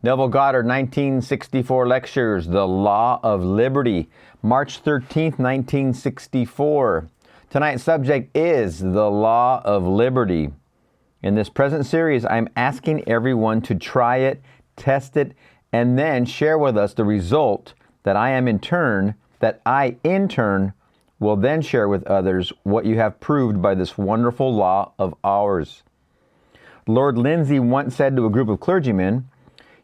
Neville Goddard, 1964 lectures, The Law of Liberty, March 13th, 1964. Tonight's subject is the law of liberty. In this present series, I'm asking everyone to try it, test it, and then share with us the result that I in turn will then share with others what you have proved by this wonderful law of ours. Lord Lindsay once said to a group of clergymen,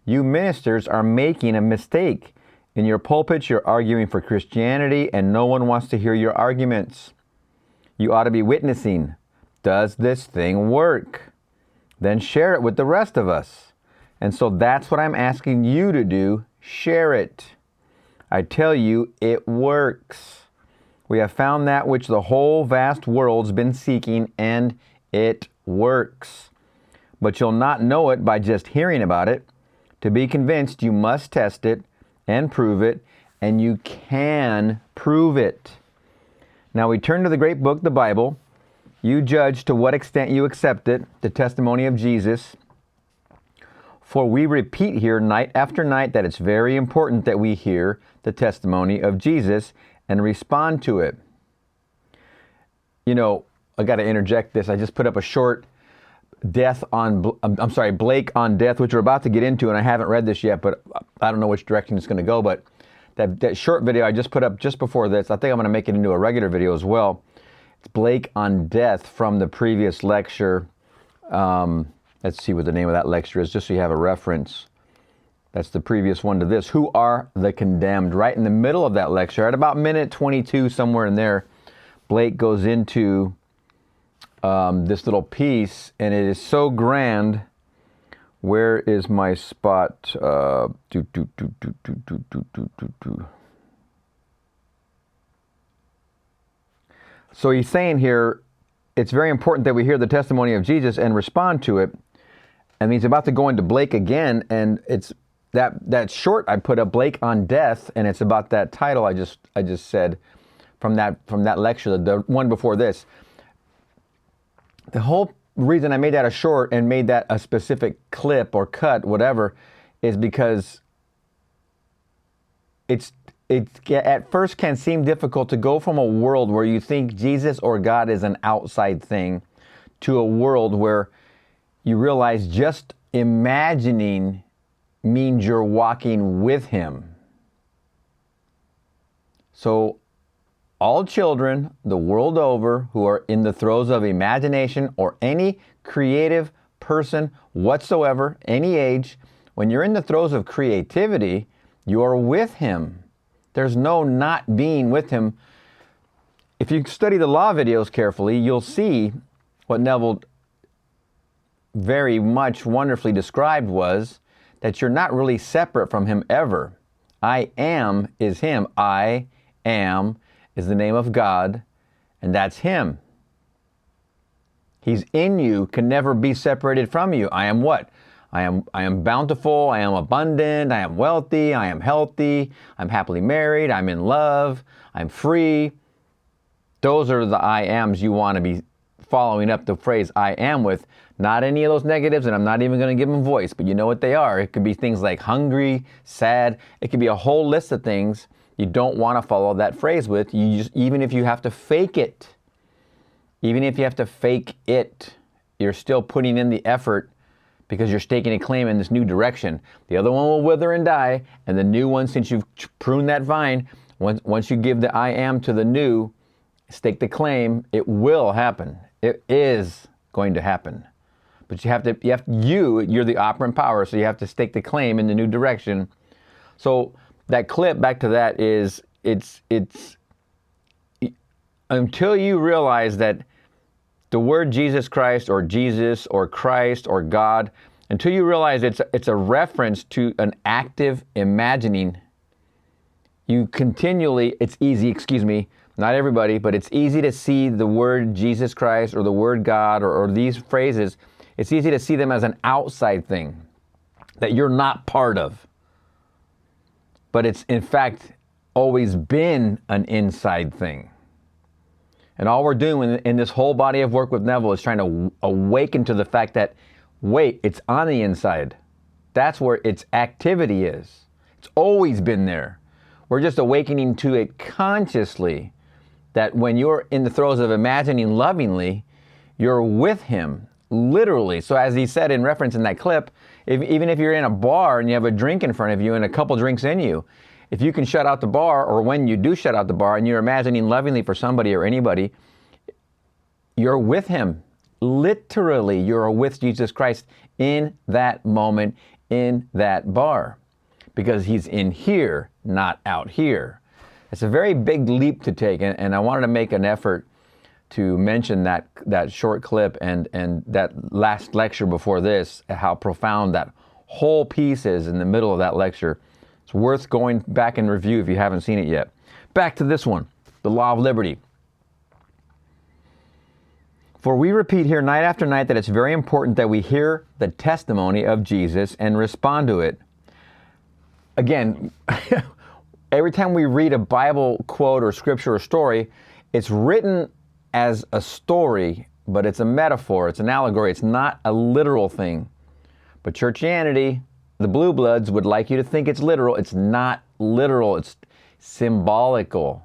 "You ministers are making a mistake. In your pulpits, you're arguing for Christianity, and no one wants to hear your arguments. You ought to be witnessing. Does this thing work? Then share it with the rest of us." And so that's what I'm asking you to do. Share it. I tell you, it works. We have found that which the whole vast world's been seeking, and it works. But you'll not know it by just hearing about it. To be convinced, you must test it and prove it, and you can prove it. Now we turn to the great book, the Bible. You judge to what extent you accept it, the testimony of Jesus. For we repeat here night after night that it's very important that we hear the testimony of Jesus and respond to it. You know, I got to interject this. I just put up a short Blake on death, which we're about to get into, and I haven't read this yet, but I don't know which direction it's going to go. But that short video I just put up just before this, I think I'm going to make it into a regular video as well. It's Blake on death from the previous lecture. Let's see what the name of that lecture is, just so you have a reference. That's the previous one to this. Who are the condemned? Right in the middle of that lecture, at about minute 22, somewhere in there, Blake goes into this little piece, and it is so grand. Where is my spot? So he's saying here, it's very important that we hear the testimony of Jesus and respond to it. And he's about to go into Blake again, and it's that short I put up, Blake on death, and it's about that title I just said from that lecture, the one before this. The whole reason I made that a short and made that a specific clip or cut, whatever, is because it at first can seem difficult to go from a world where you think Jesus or God is an outside thing to a world where you realize just imagining means you're walking with Him. So all children the world over who are in the throes of imagination, or any creative person whatsoever, any age, when you're in the throes of creativity, you're with Him. There's no not being with Him. If you study the law videos carefully, you'll see what Neville very much wonderfully described was that you're not really separate from Him ever. I am is Him. I am is the name of God, and that's Him. He's in you, can never be separated from you. I am what? I am bountiful, I am abundant, I am wealthy, I am healthy, I'm happily married, I'm in love, I'm free. Those are the I ams you want to be following up the phrase I am with. Not any of those negatives, and I'm not even going to give them voice, but you know what they are. It could be things like hungry, sad. It could be a whole list of things you don't want to follow that phrase with. Even if you have to fake it, you're still putting in the effort because you're staking a claim in this new direction. The other one will wither and die, and the new one, since you've pruned that vine, once you give the I am to the new, stake the claim, it will happen. It is going to happen. But you're the operant power, so you have to stake the claim in the new direction. So that clip, back to that, is it's until you realize that the word Jesus Christ or Jesus or Christ or God, until you realize it's a reference to an active imagining, you continually, it's easy, not everybody, but it's easy to see the word Jesus Christ or the word God or these phrases, it's easy to see them as an outside thing that you're not part of. But it's in fact always been an inside thing. And all we're doing in this whole body of work with Neville is trying to awaken to the fact that, wait, it's on the inside. That's where its activity is. It's always been there. We're just awakening to it consciously, that when you're in the throes of imagining lovingly, you're with him, literally. So as he said in reference in that clip, even if you're in a bar and you have a drink in front of you and a couple drinks in you, if you can shut out the bar, or when you do shut out the bar and you're imagining lovingly for somebody or anybody, you're with him. Literally, you're with Jesus Christ in that moment, in that bar, because he's in here, not out here. It's a very big leap to take, and I wanted to make an effort to mention that short clip and that last lecture before this, how profound that whole piece is in the middle of that lecture. It's worth going back and review if you haven't seen it yet. Back to this one, the law of liberty. For we repeat here night after night that it's very important that we hear the testimony of Jesus and respond to it. Again, every time we read a Bible quote or scripture or story, it's written as a story, but it's a metaphor, it's an allegory, it's not a literal thing. But churchianity, the blue bloods, would like you to think it's literal. It's not literal, it's symbolical.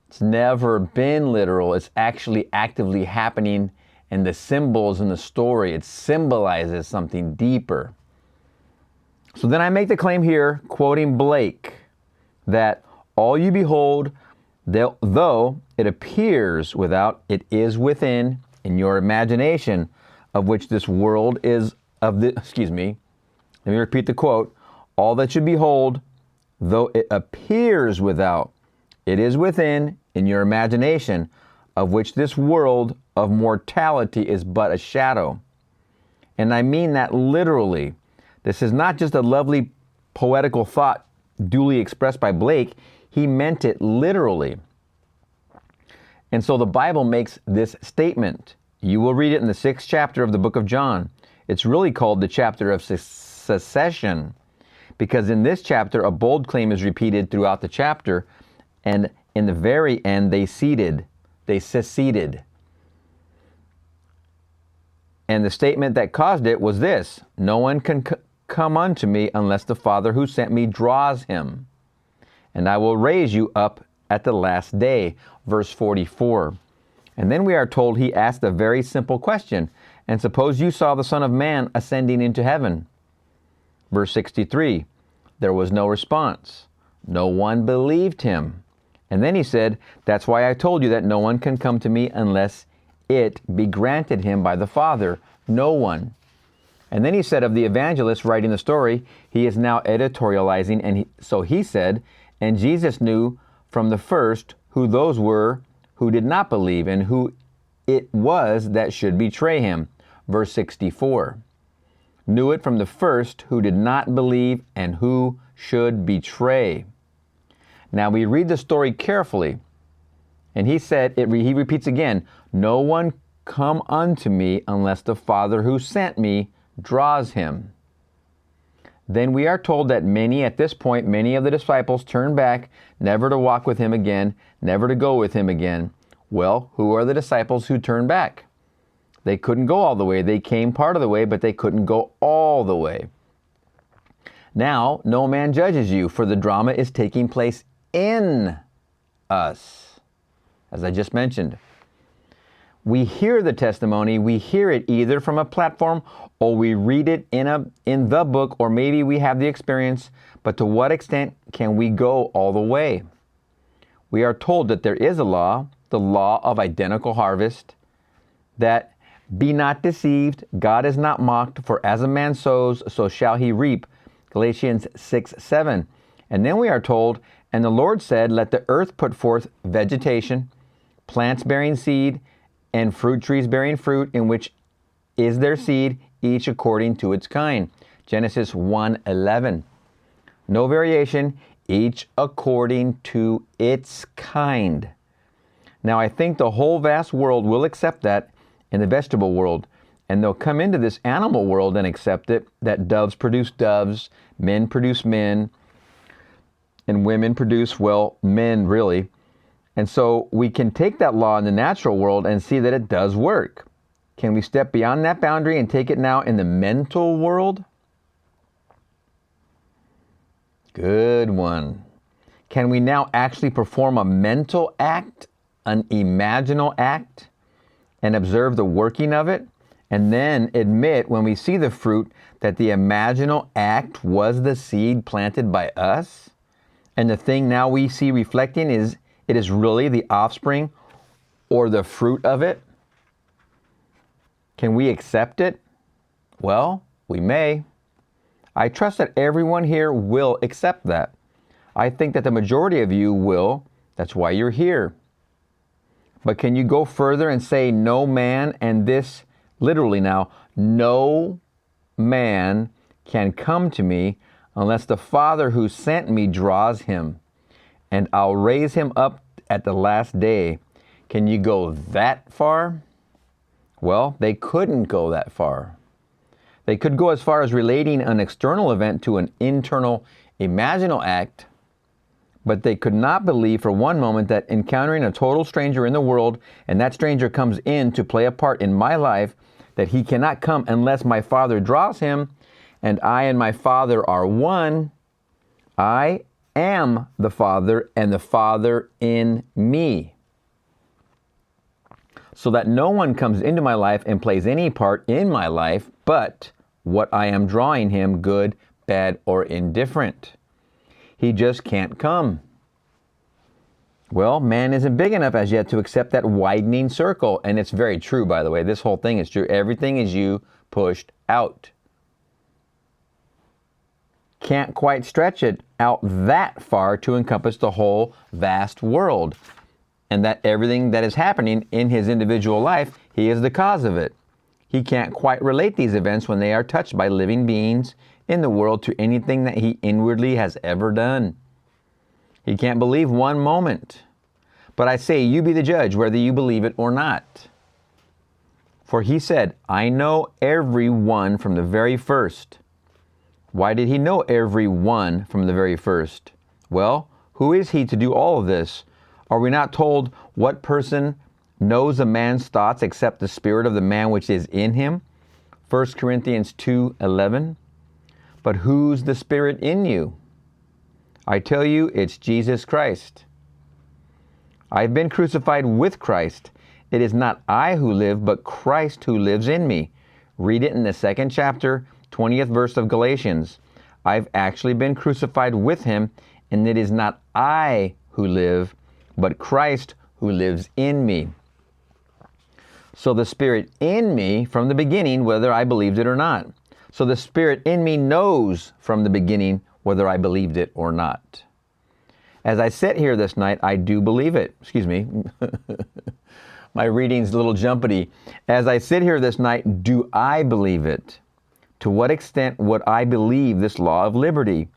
It's never been literal. It's actually actively happening, and the symbols in the story, it symbolizes something deeper. So then I make the claim here, quoting Blake, that all you behold, though it appears without, it is within, in your imagination, of which this world is of the, let me repeat the quote. All that you behold, though it appears without, it is within, in your imagination, of which this world of mortality is but a shadow. And I mean that literally. This is not just a lovely poetical thought duly expressed by Blake. He meant it literally. And so the Bible makes this statement. You will read it in the 6th chapter of the book of John. It's really called the chapter of secession, because in this chapter, a bold claim is repeated throughout the chapter, and in the very end, they seceded. And the statement that caused it was this: no one can come unto me unless the Father who sent me draws him. And I will raise you up at the last day. Verse 44. And then we are told he asked a very simple question. And suppose you saw the Son of Man ascending into heaven. Verse 63. There was no response. No one believed him. And then he said, that's why I told you that no one can come to me unless it be granted him by the Father. No one. And then he said of the evangelist writing the story, he is now editorializing, and so he said, and Jesus knew from the first who those were who did not believe and who it was that should betray him. Verse 64. Knew it from the first who did not believe and who should betray. Now we read the story carefully, and he said, he repeats again, no one come unto me unless the Father who sent me draws him. Then we are told that at this point, many of the disciples turned back, never to walk with him again, never to go with him again. Well, who are the disciples who turned back? They couldn't go all the way. They came part of the way, but they couldn't go all the way. Now, no man judges you, for the drama is taking place in us, as I just mentioned. We hear the testimony, we hear it either from a platform or we read it in the book, or maybe we have the experience, but to what extent can we go all the way? We are told that there is a law, the law of identical harvest, that be not deceived, God is not mocked, for as a man sows, so shall he reap. Galatians 6:7. And then we are told, and the Lord said, let the earth put forth vegetation, plants bearing seed, and fruit trees bearing fruit, in which is their seed, each according to its kind. Genesis 1:11. No variation, each according to its kind. Now I think the whole vast world will accept that in the vegetable world, and they'll come into this animal world and accept it, that doves produce doves, men produce men, and women produce, well, men really. And so we can take that law in the natural world and see that it does work. Can we step beyond that boundary and take it now in the mental world? Good one. Can we now actually perform a mental act, an imaginal act, and observe the working of it, and then admit when we see the fruit that the imaginal act was the seed planted by us, and the thing now we see reflecting is really the offspring or the fruit of it? Can we accept it? Well, we may. I trust that everyone here will accept that. I think that the majority of you will. That's why you're here. But can you go further and say no man, and this literally now, no man can come to me unless the Father who sent me draws him, and I'll raise him up at the last day. Can you go that far? Well, they couldn't go that far. They could go as far as relating an external event to an internal imaginal act, but they could not believe for one moment that encountering a total stranger in the world, and that stranger comes in to play a part in my life, that he cannot come unless my Father draws him, and I and my Father are one. I am the Father, and the Father in me. So that no one comes into my life and plays any part in my life but what I am drawing him, good, bad, or indifferent. He just can't come. Well, man isn't big enough as yet to accept that widening circle. And it's very true, by the way. This whole thing is true. Everything is you pushed out. Can't quite stretch it out that far to encompass the whole vast world. And that everything that is happening in his individual life, he is the cause of it. He can't quite relate these events when they are touched by living beings in the world to anything that he inwardly has ever done. He can't believe one moment. But I say, you be the judge whether you believe it or not. For he said, I know everyone from the very first. Why did he know everyone from the very first? Well, who is he to do all of this? Are we not told what person knows a man's thoughts except the spirit of the man which is in him? 1 Corinthians 2:11. But who's the spirit in you? I tell you, it's Jesus Christ. I've been crucified with Christ. It is not I who live, but Christ who lives in me. Read it in the 2nd chapter, 20th verse of Galatians. I've actually been crucified with him, and it is not I who live, but Christ who lives in me. So the Spirit in me from the beginning, whether I believed it or not. So the Spirit in me knows from the beginning whether I believed it or not. As I sit here this night, I do believe it. Excuse me. My reading's a little jumpity. As I sit here this night, do I believe it? To what extent would I believe this law of liberty?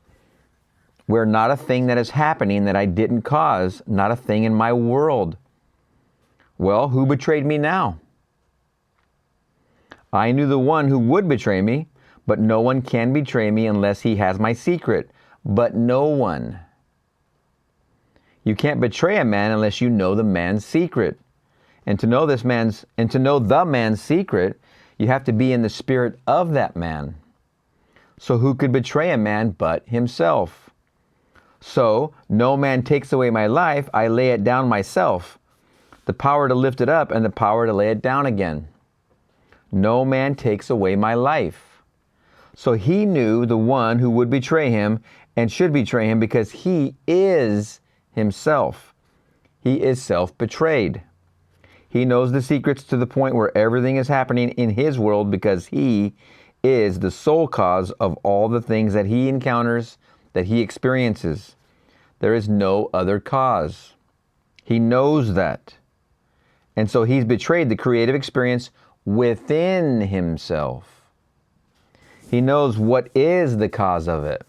Where not a thing that is happening that I didn't cause, not a thing in my world. Well, who betrayed me now? I knew the one who would betray me, but no one can betray me unless he has my secret. But no one. You can't betray a man unless you know the man's secret. And to know the man's secret, you have to be in the spirit of that man. So who could betray a man but himself? So no man takes away my life, I lay it down myself. The power to lift it up and the power to lay it down again. No man takes away my life. So he knew the one who would betray him and should betray him because he is himself. He is self-betrayed. He knows the secrets to the point where everything is happening in his world because he is the sole cause of all the things that he encounters, that he experiences. There is no other cause. He knows that. And so he's betrayed the creative experience within himself. He knows what is the cause of it.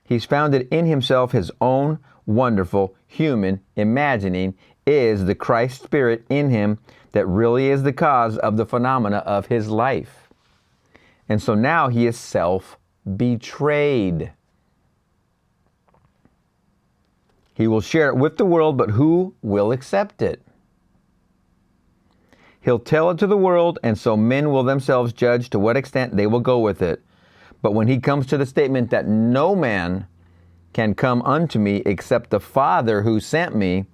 He's found it in himself. His own wonderful human imagining is the Christ Spirit in him that really is the cause of the phenomena of his life. And so now he is self-betrayed. He will share it with the world, but who will accept it? He'll tell it to the world, and so men will themselves judge to what extent they will go with it. But when he comes to the statement that no man can come unto me except the Father who sent me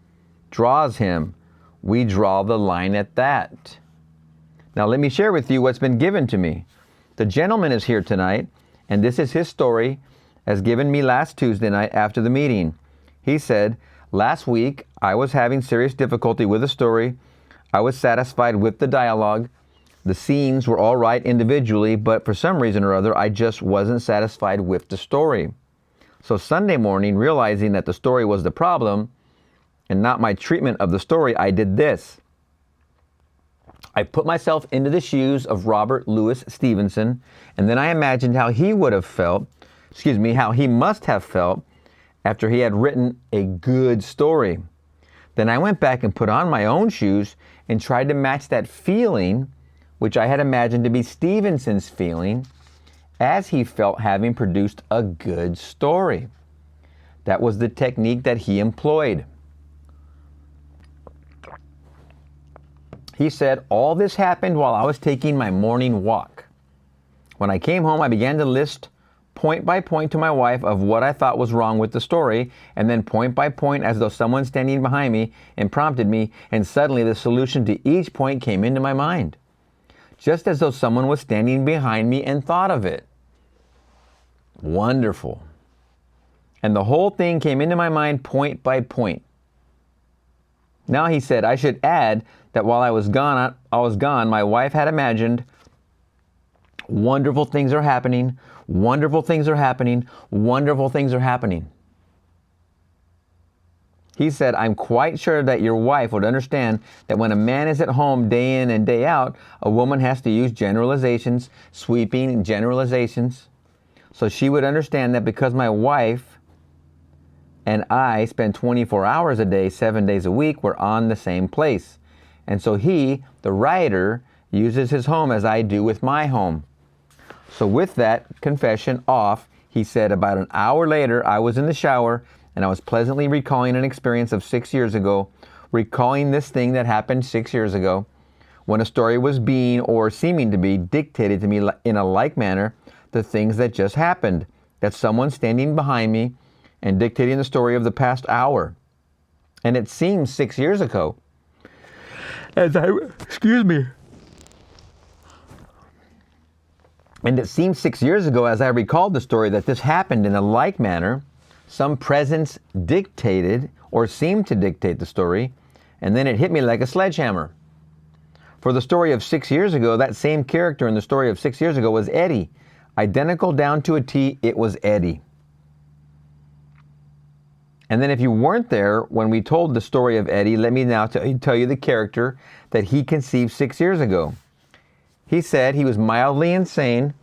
draws him, we draw the line at that. Now let me share with you what's been given to me. The gentleman is here tonight, and this is his story as given me last Tuesday night after the meeting. He said, last week I was having serious difficulty with the story. I was satisfied with the dialogue. The scenes were all right individually, but for some reason or other, I just wasn't satisfied with the story. So Sunday morning, realizing that the story was the problem and not my treatment of the story, I did this. I put myself into the shoes of Robert Louis Stevenson, and then I imagined how he would have felt, how he must have felt after he had written a good story. Then I went back and put on my own shoes and tried to match that feeling, which I had imagined to be Stevenson's feeling, as he felt having produced a good story. That was the technique that he employed. He said, all this happened while I was taking my morning walk. When I came home, I began to list point by point to my wife of what I thought was wrong with the story, and then point by point as though someone standing behind me and prompted me, and suddenly the solution to each point came into my mind, just as though someone was standing behind me and thought of it. Wonderful. And the whole thing came into my mind point by point. Now he said, I should add that while I was gone, my wife had imagined wonderful things are happening, wonderful things are happening, wonderful things are happening. He said, I'm quite sure that your wife would understand that when a man is at home day in and day out, a woman has to use generalizations, sweeping generalizations. So she would understand that because my wife and I spend 24 hours a day, 7 days a week, we're on the same place. And so he, the writer, uses his home as I do with my home. So with that confession off, he said, about an hour later, I was in the shower and I was pleasantly recalling an experience of 6 years ago, recalling this thing that happened 6 years ago, when a story was being, or seeming to be, dictated to me in a like manner, the things that just happened, that someone standing behind me and dictating the story of the past hour. And it seems 6 years ago, And it seemed 6 years ago, as I recalled the story, that this happened in a like manner. Some presence dictated or seemed to dictate the story, and then it hit me like a sledgehammer. For the story of 6 years ago, that same character in the story of 6 years ago was Eddie. Identical down to a T, it was Eddie. And then if you weren't there when we told the story of Eddie, let me now tell you the character that he conceived 6 years ago. He said he was mildly insane.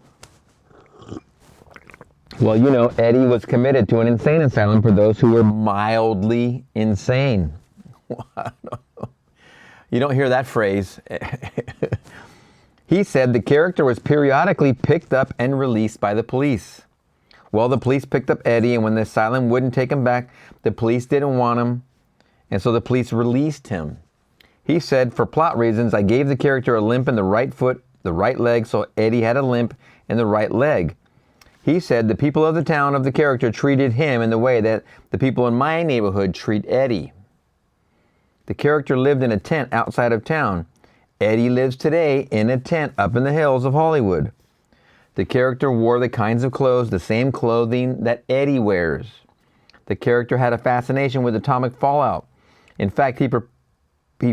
Well, you know, Eddie was committed to an insane asylum for those who were mildly insane. You don't hear that phrase. He said the character was periodically picked up and released by the police. Well, the police picked up Eddie, and when the asylum wouldn't take him back, the police didn't want him, and so the police released him. He said, for plot reasons, I gave the character a limp in the right foot, the right leg, so Eddie had a limp in the right leg. He said the people of the town of the character treated him in the way that the people in my neighborhood treat Eddie. The character lived in a tent outside of town. Eddie lives today in a tent up in the hills of Hollywood. The character wore the kinds of clothes, the same clothing that Eddie wears. The character had a fascination with atomic fallout. In fact, he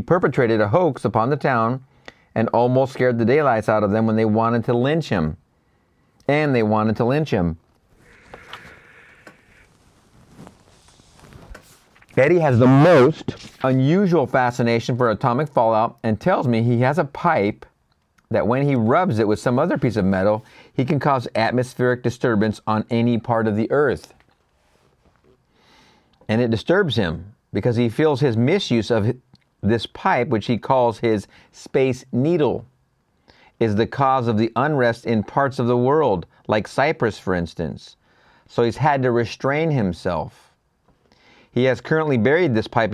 perpetrated a hoax upon the town and almost scared the daylights out of them when they wanted to lynch him. Eddie has the most unusual fascination for atomic fallout and tells me he has a pipe that when he rubs it with some other piece of metal, he can cause atmospheric disturbance on any part of the earth. And it disturbs him because he feels his misuse of this pipe, which he calls his space needle, is the cause of the unrest in parts of the world, like Cyprus, for instance. So he's had to restrain himself. He has currently buried this pipe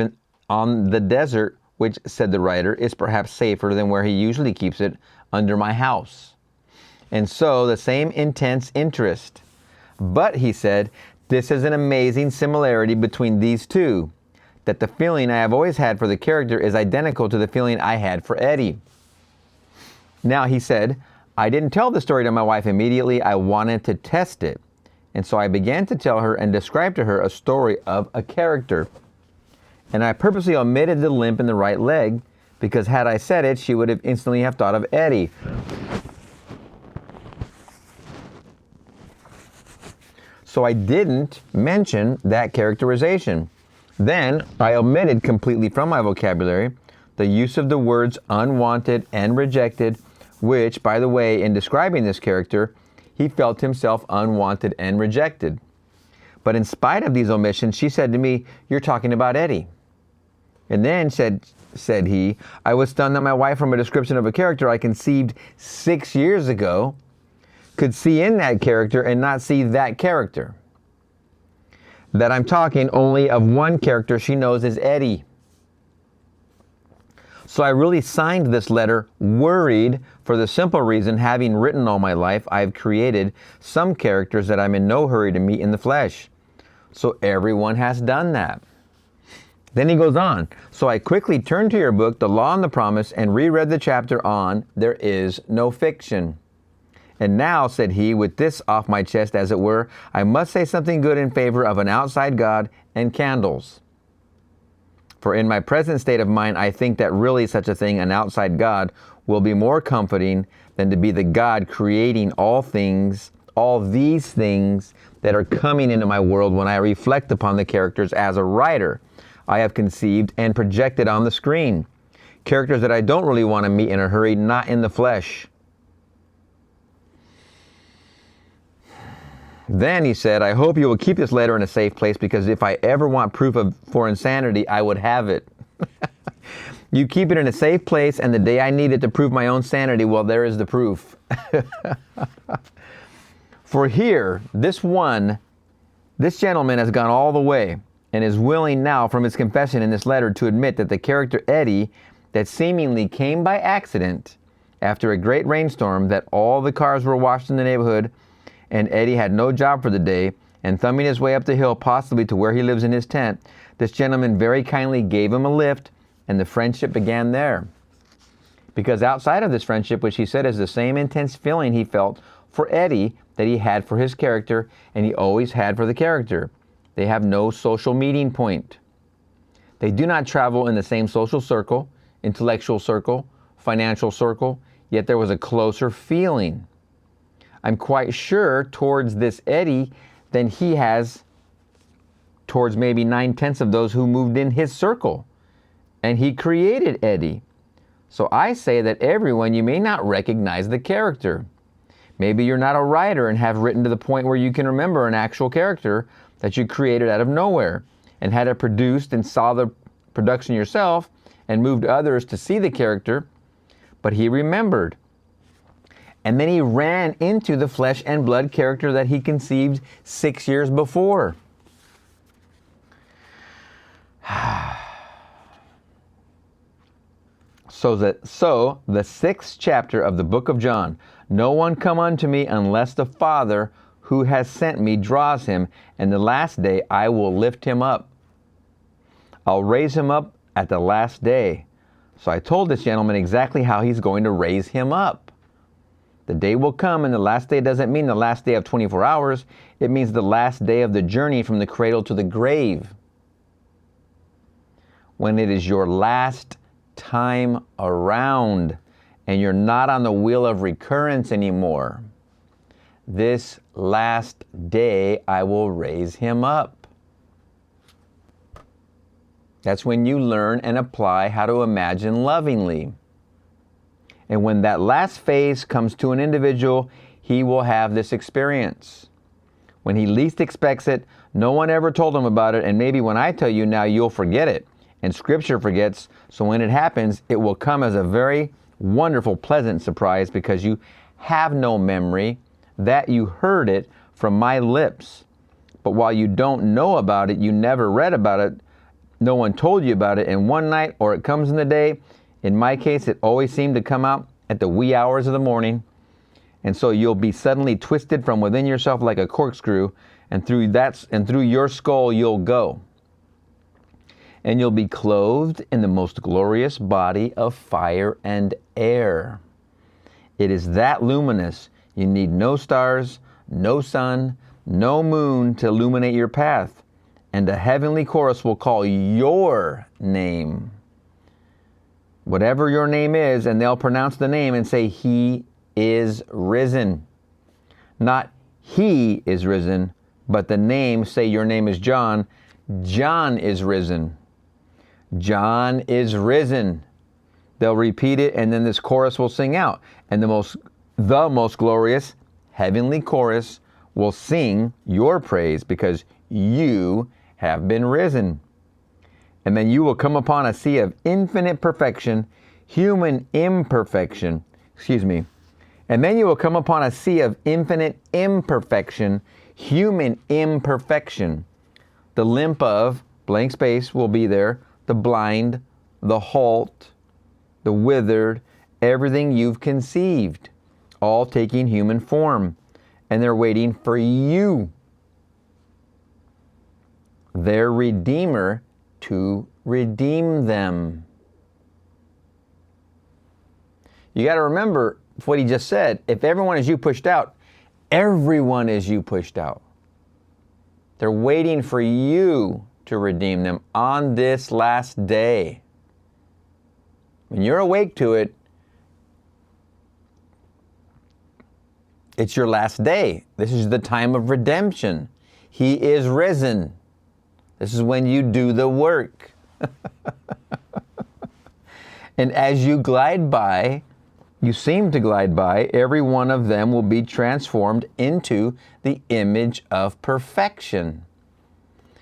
on the desert, which, said the writer, is perhaps safer than where he usually keeps it, under my house. and so the same intense interest. But, he said, this is an amazing similarity between these two, that the feeling I have always had for the character is identical to the feeling I had for Eddie. Now, he said, I didn't tell the story to my wife immediately. I wanted to test it. And so I began to tell her and describe to her a story of a character. And I purposely omitted the limp in the right leg, because had I said it, she would have instantly have thought of Eddie. So I didn't mention that characterization. Then I omitted completely from my vocabulary the use of the words unwanted and rejected, which, by the way, in describing this character, he felt himself unwanted and rejected. But in spite of these omissions, she said to me, "You're talking about Eddie." And then said he, I was stunned that my wife, from a description of a character I conceived 6 years ago, could see in that character and not see that character. That I'm talking only of one character she knows as Eddie. So I really signed this letter worried, for the simple reason, having written all my life, I've created some characters that I'm in no hurry to meet in the flesh. So everyone has done that. Then he goes on, so I quickly turned to your book, The Law and the Promise, and reread the chapter on There Is No Fiction. And now, said he, with this off my chest, as it were, I must say something good in favor of an outside God and candles. For in my present state of mind, I think that really such a thing, an outside God, will be more comforting than to be the God creating all things, all these things that are coming into my world when I reflect upon the characters as a writer I have conceived and projected on the screen. Characters that I don't really want to meet in a hurry, not in the flesh. Then he said, I hope you will keep this letter in a safe place, because if I ever want proof for insanity, I would have it. You keep it in a safe place, and the day I need it to prove my own sanity, well, there is the proof. For here, this gentleman has gone all the way, and is willing now from his confession in this letter to admit that the character Eddie, that seemingly came by accident after a great rainstorm, that all the cars were washed in the neighborhood, and Eddie had no job for the day, and thumbing his way up the hill, possibly to where he lives in his tent, this gentleman very kindly gave him a lift, and the friendship began there. Because outside of this friendship, which he said is the same intense feeling he felt for Eddie that he had for his character, and he always had for the character, they have no social meeting point. They do not travel in the same social circle, intellectual circle, financial circle, yet there was a closer feeling. I'm quite sure towards this Eddie than he has towards maybe 9/10 of those who moved in his circle. And he created Eddie. So I say that everyone, you may not recognize the character. Maybe you're not a writer and have written to the point where you can remember an actual character that you created out of nowhere and had it produced and saw the production yourself and moved others to see the character, but he remembered. And then he ran into the flesh and blood character that he conceived 6 years before. So the 6th chapter of the book of John, no one come unto me unless the Father who has sent me draws him, and the last day I will lift him up. I'll raise him up at the last day. So I told this gentleman exactly how he's going to raise him up. The day will come, and the last day doesn't mean the last day of 24 hours. It means the last day of the journey from the cradle to the grave. When it is your last time around, and you're not on the wheel of recurrence anymore. This last day I will raise him up. That's when you learn and apply how to imagine lovingly. And when that last phase comes to an individual, he will have this experience. When he least expects it, no one ever told him about it, and maybe when I tell you now, you'll forget it. And Scripture forgets, so when it happens, it will come as a very wonderful, pleasant surprise, because you have no memory that you heard it from my lips. But while you don't know about it, you never read about it, no one told you about it, and one night, or it comes in the day, in my case, it always seemed to come out at the wee hours of the morning, And so you'll be suddenly twisted from within yourself like a corkscrew, and through your skull you'll go. And you'll be clothed in the most glorious body of fire and air. It is that luminous. You need no stars, no sun, no moon to illuminate your path. And a heavenly chorus will call your name. Whatever your name is, and they'll pronounce the name and say, He is risen. Not He is risen, but the name, say your name is John. John is risen. John is risen. They'll repeat it, and then this chorus will sing out. And the most glorious heavenly chorus will sing your praise because you have been risen. And then you will come upon a sea of infinite perfection, human imperfection. And then you will come upon a sea of infinite imperfection, human imperfection. The limp of blank space will be there, the blind, the halt, the withered, everything you've conceived, all taking human form. And they're waiting for you, their Redeemer, to redeem them. You got to remember what he just said. If everyone is you pushed out, everyone is you pushed out. They're waiting for you to redeem them on this last day. When you're awake to it, it's your last day. This is the time of redemption. He is risen. This is when you do the work. And as you glide by, you seem to glide by, every one of them will be transformed into the image of perfection.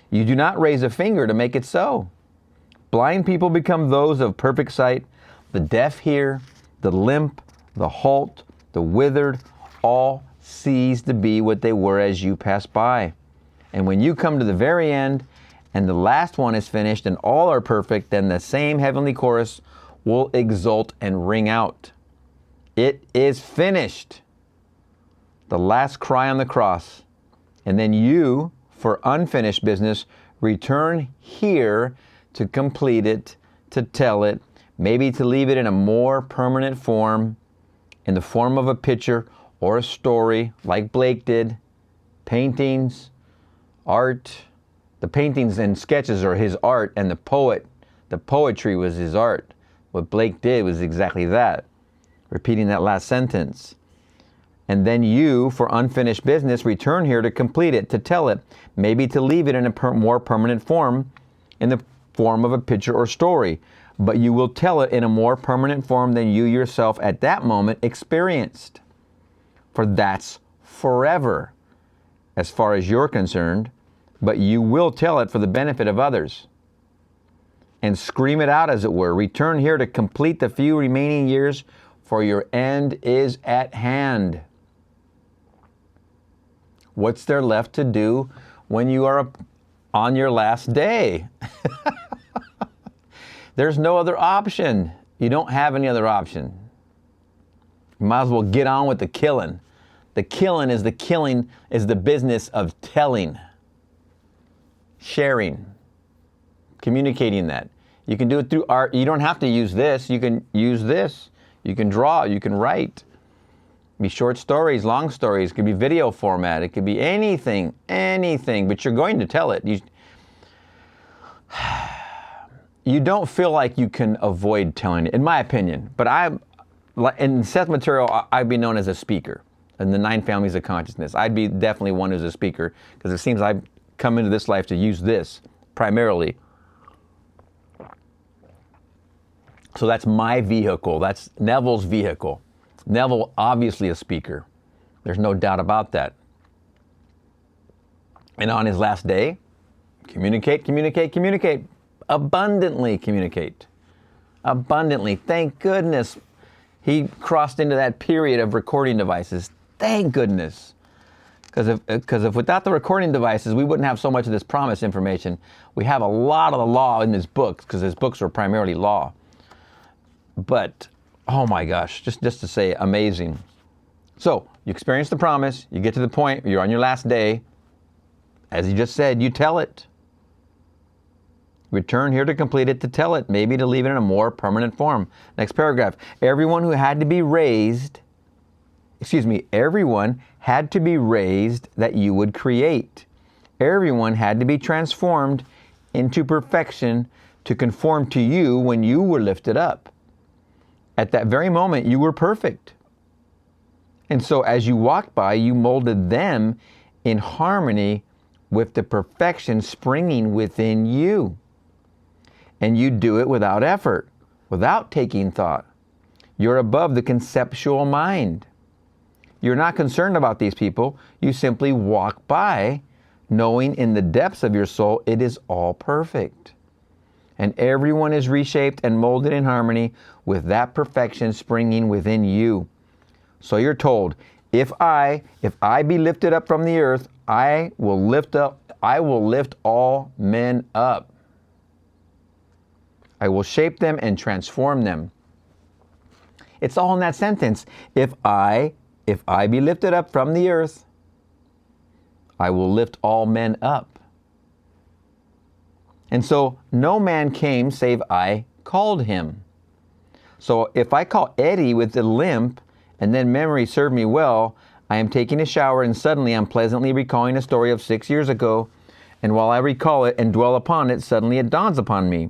You do not raise a finger to make it so. Blind people become those of perfect sight. The deaf hear, the limp, the halt, the withered, all cease to be what they were as you pass by. And when you come to the very end, and the last one is finished, and all are perfect, then the same heavenly chorus will exult and ring out. It is finished. The last cry on the cross. And then you, for unfinished business, return here to complete it, to tell it, maybe to leave it in a more permanent form, in the form of a picture or a story, like Blake did, paintings, art. The paintings and sketches are his art, and the poetry was his art. What Blake did was exactly that, repeating that last sentence. And then you, for unfinished business, return here to complete it, to tell it, maybe to leave it in a more permanent form, in the form of a picture or story. But you will tell it in a more permanent form than you yourself at that moment experienced. For that's forever, as far as you're concerned. But you will tell it for the benefit of others. And scream it out, as it were. Return here to complete the few remaining years, for your end is at hand. What's there left to do when you are on your last day? There's no other option. You don't have any other option. You might as well get on with the killing. The killing is the business of telling. Sharing, communicating that. You can do it through art. You don't have to use this. You can use this. You can draw. You can write. It can be short stories, long stories. It could be video format. It could be anything, but you're going to tell it. You don't feel like you can avoid telling it, in my opinion. But in Seth material, I'd be known as a speaker in the 9 families of consciousness. I'd be definitely one who's a speaker, because it seems I've come into this life to use this primarily. So that's my vehicle. That's Neville's vehicle. Neville, obviously a speaker. There's no doubt about that. And on his last day, communicate. Abundantly communicate. Abundantly. Thank goodness he crossed into that period of recording devices. Thank goodness. Because if without the recording devices, we wouldn't have so much of this promise information. We have a lot of the law in his books, because his books are primarily law. But, oh my gosh, just to say, amazing. So you experience the promise, you get to the point, you're on your last day. As you just said, you tell it. Return here to complete it, to tell it, maybe to leave it in a more permanent form. Next paragraph. Everyone had to be raised that you would create. Everyone had to be transformed into perfection to conform to you when you were lifted up. At that very moment, you were perfect. And so as you walked by, you molded them in harmony with the perfection springing within you. And you do it without effort, without taking thought. You're above the conceptual mind. You're not concerned about these people. You simply walk by, knowing in the depths of your soul it is all perfect. And everyone is reshaped and molded in harmony with that perfection springing within you. So you're told, if I be lifted up from the earth, I will lift all men up. I will shape them and transform them. It's all in that sentence. If I be lifted up from the earth, I will lift all men up. And so no man came save I called him. So if I call Eddie with a limp, and then memory served me well, I am taking a shower and suddenly I'm pleasantly recalling a story of 6 years ago. And while I recall it and dwell upon it, suddenly it dawns upon me.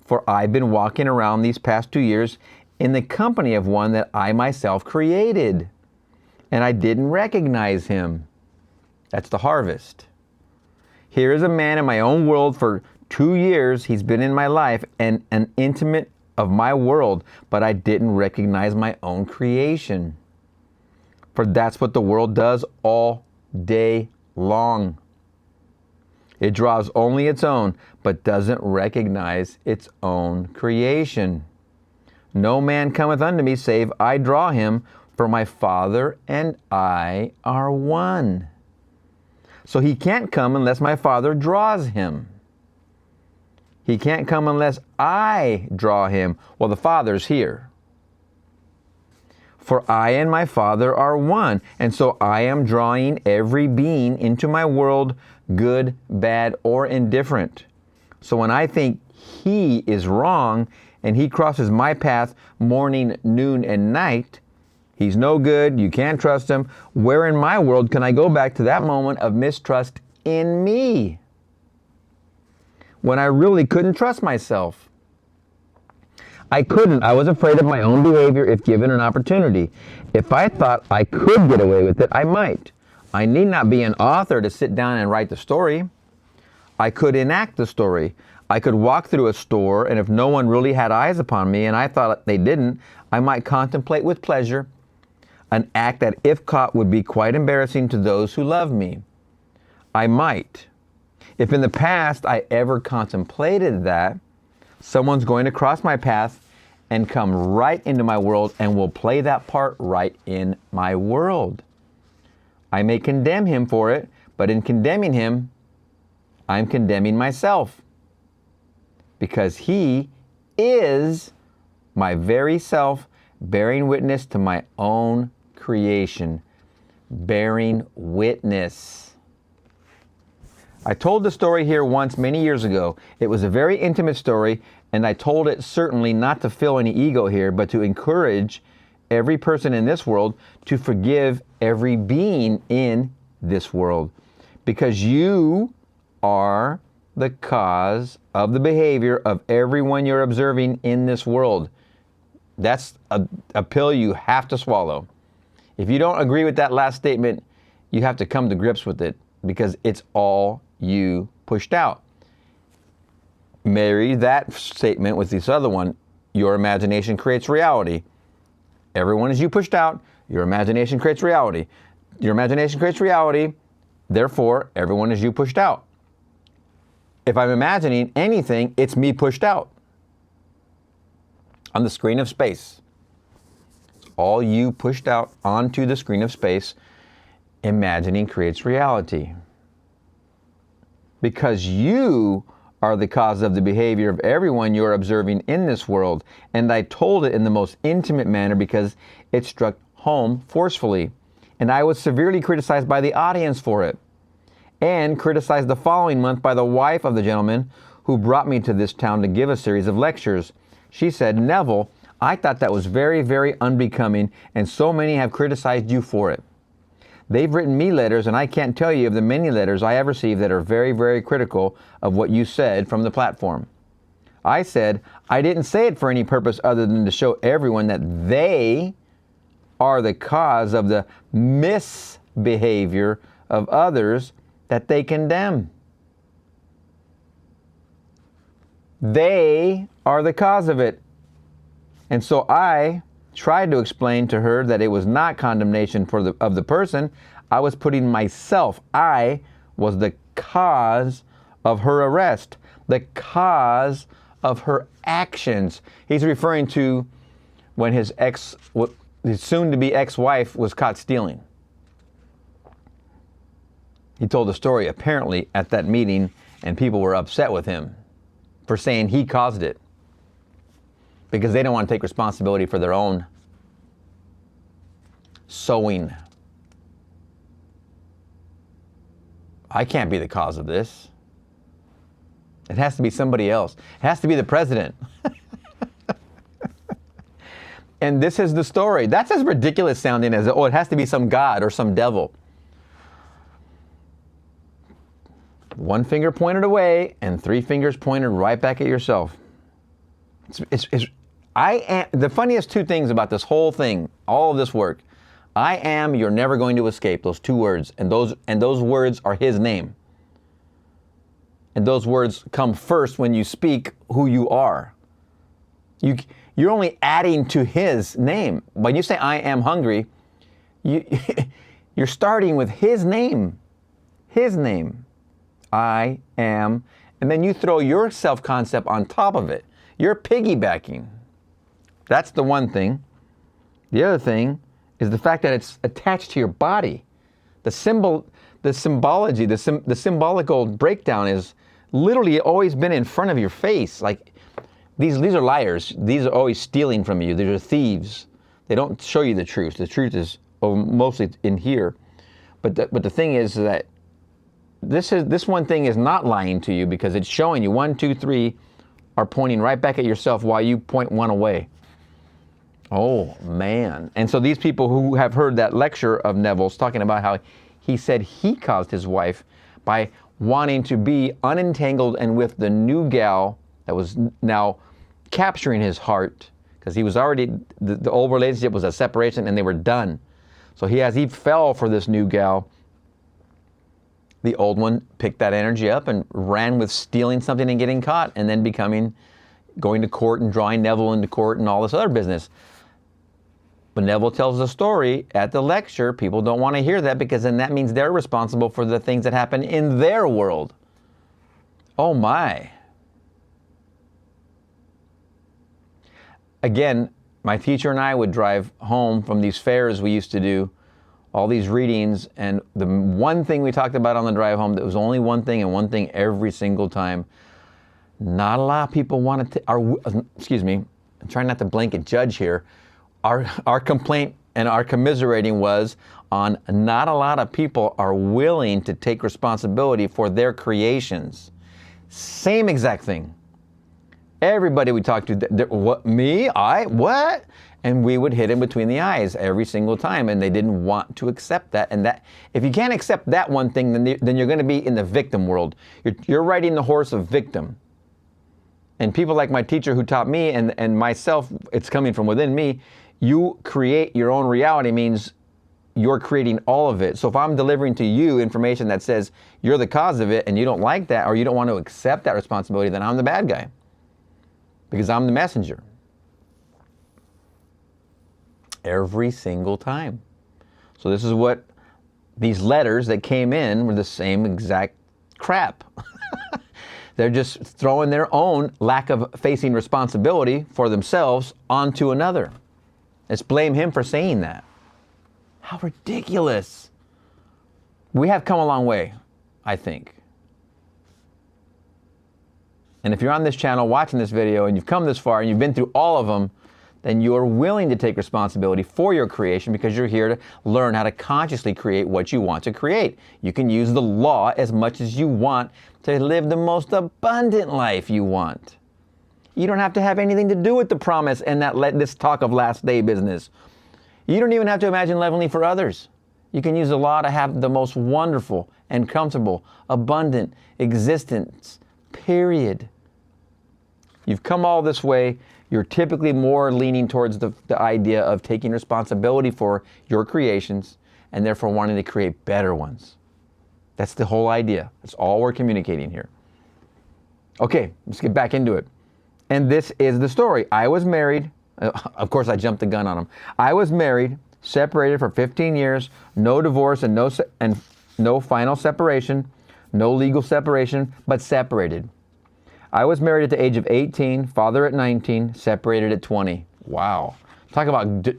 For I've been walking around these past 2 years in the company of one that I myself created. And I didn't recognize him. That's the harvest. Here is a man in my own world for 2 years. He's been in my life and an intimate of my world, but I didn't recognize my own creation. For that's what the world does all day long. It draws only its own, but doesn't recognize its own creation. No man cometh unto me, save I draw him, for my Father and I are one. So he can't come unless my Father draws him. He can't come unless I draw him. Well, the Father's here. For I and my Father are one, and so I am drawing every being into my world, good, bad, or indifferent. So when I think he is wrong and he crosses my path morning, noon, and night, he's no good, you can't trust him. Where in my world can I go back to that moment of mistrust in me? When I really couldn't trust myself. I couldn't. I was afraid of my own behavior if given an opportunity. If I thought I could get away with it, I might. I need not be an author to sit down and write the story. I could enact the story. I could walk through a store, and if no one really had eyes upon me, and I thought they didn't, I might contemplate with pleasure an act that, if caught, would be quite embarrassing to those who love me. I might. If in the past I ever contemplated that, someone's going to cross my path and come right into my world and will play that part right in my world. I may condemn him for it, but in condemning him, I'm condemning myself. Because he is my very self bearing witness to my own creation. Bearing witness. I told the story here once many years ago. It was a very intimate story, and I told it certainly not to fill any ego here, but to encourage every person in this world to forgive every being in this world. Because you are the cause of the behavior of everyone you're observing in this world. That's a pill you have to swallow. If you don't agree with that last statement, you have to come to grips with it, because it's all you pushed out. Marry that statement with this other one. Your imagination creates reality. Everyone is you pushed out. Your imagination creates reality. Your imagination creates reality. Therefore, everyone is you pushed out. If I'm imagining anything, it's me pushed out on the screen of space. It's all you pushed out onto the screen of space. Imagining creates reality. Because you are the cause of the behavior of everyone you're observing in this world. And I told it in the most intimate manner because it struck home forcefully, and I was severely criticized by the audience for it, and criticized the following month by the wife of the gentleman who brought me to this town to give a series of lectures. She said, "Neville, I thought that was very, very unbecoming, and so many have criticized you for it. They've written me letters, and I can't tell you of the many letters I have received that are very, very critical of what you said from the platform." I said, "I didn't say it for any purpose other than to show everyone that they are the cause of the misbehavior of others that they condemn. They are the cause of it." And so I tried to explain to her that it was not condemnation of the person. I was putting myself, I was the cause of her arrest, the cause of her actions. He's referring to when his soon-to-be ex-wife was caught stealing. He told the story apparently at that meeting, and people were upset with him for saying he caused it, because they don't want to take responsibility for their own sowing. I can't be the cause of this. It has to be somebody else. It has to be the president. And this is the story. That's as ridiculous sounding as, oh, it has to be some god or some devil. One finger pointed away and three fingers pointed right back at yourself. The funniest two things about this whole thing, all of this work, I am, you're never going to escape, those two words, and those words are his name. And those words come first when you speak who you are. You're only adding to his name. When you say I am hungry, you're starting with his name. His name. I am, and then you throw your self-concept on top of it. You're piggybacking. That's the one thing. The other thing is the fact that it's attached to your body. The symbology, the symbolical breakdown is literally always been in front of your face. Like, these are liars. These are always stealing from you. These are thieves. They don't show you the truth. The truth is mostly in here. But the thing is that this one thing is not lying to you, because it's showing you 1, 2, 3 are pointing right back at yourself while you point one away. Oh, man. And so these people who have heard that lecture of Neville's talking about how he said he caused his wife by wanting to be unentangled and with the new gal that was now capturing his heart, because he was already, the old relationship was a separation and they were done. So he fell for this new gal. The old one picked that energy up and ran with stealing something and getting caught, and then going to court and drawing Neville into court and all this other business. When Neville tells the story at the lecture, people don't want to hear that, because then that means they're responsible for the things that happen in their world. Oh my. Again, my teacher and I would drive home from these fairs we used to do, all these readings, and the one thing we talked about on the drive home, that was only one thing and one thing every single time. Not a lot of people wanted to, excuse me, I'm trying not to blanket judge here. Our complaint and our commiserating was on not a lot of people are willing to take responsibility for their creations. Same exact thing. Everybody we talked to, what, me, I, what? And we would hit him between the eyes every single time, and they didn't want to accept that. And that, if you can't accept that one thing, then you're going to be in the victim world. You're riding the horse of victim. And people like my teacher who taught me and myself, it's coming from within me, you create your own reality means you're creating all of it. So if I'm delivering to you information that says you're the cause of it and you don't like that, or you don't want to accept that responsibility, then I'm the bad guy, because I'm the messenger. Every single time. So this is what these letters that came in were, the same exact crap. They're just throwing their own lack of facing responsibility for themselves onto another. Let's blame him for saying that. How ridiculous. We have come a long way, I think. And if you're on this channel watching this video and you've come this far and you've been through all of them, then you're willing to take responsibility for your creation because you're here to learn how to consciously create what you want to create. You can use the law as much as you want to live the most abundant life you want. You don't have to have anything to do with the promise and this talk of last day business. You don't even have to imagine leveling for others. You can use the law to have the most wonderful and comfortable, abundant existence, period. You've come all this way. You're typically more leaning towards the idea of taking responsibility for your creations and therefore wanting to create better ones. That's the whole idea. That's all we're communicating here. Okay, let's get back into it. And this is the story. I was married. Of course, I jumped the gun on him. I was married, separated for 15 years, no divorce and no final separation, no legal separation, but separated. I was married at the age of 18, father at 19, separated at 20. Wow. Talk about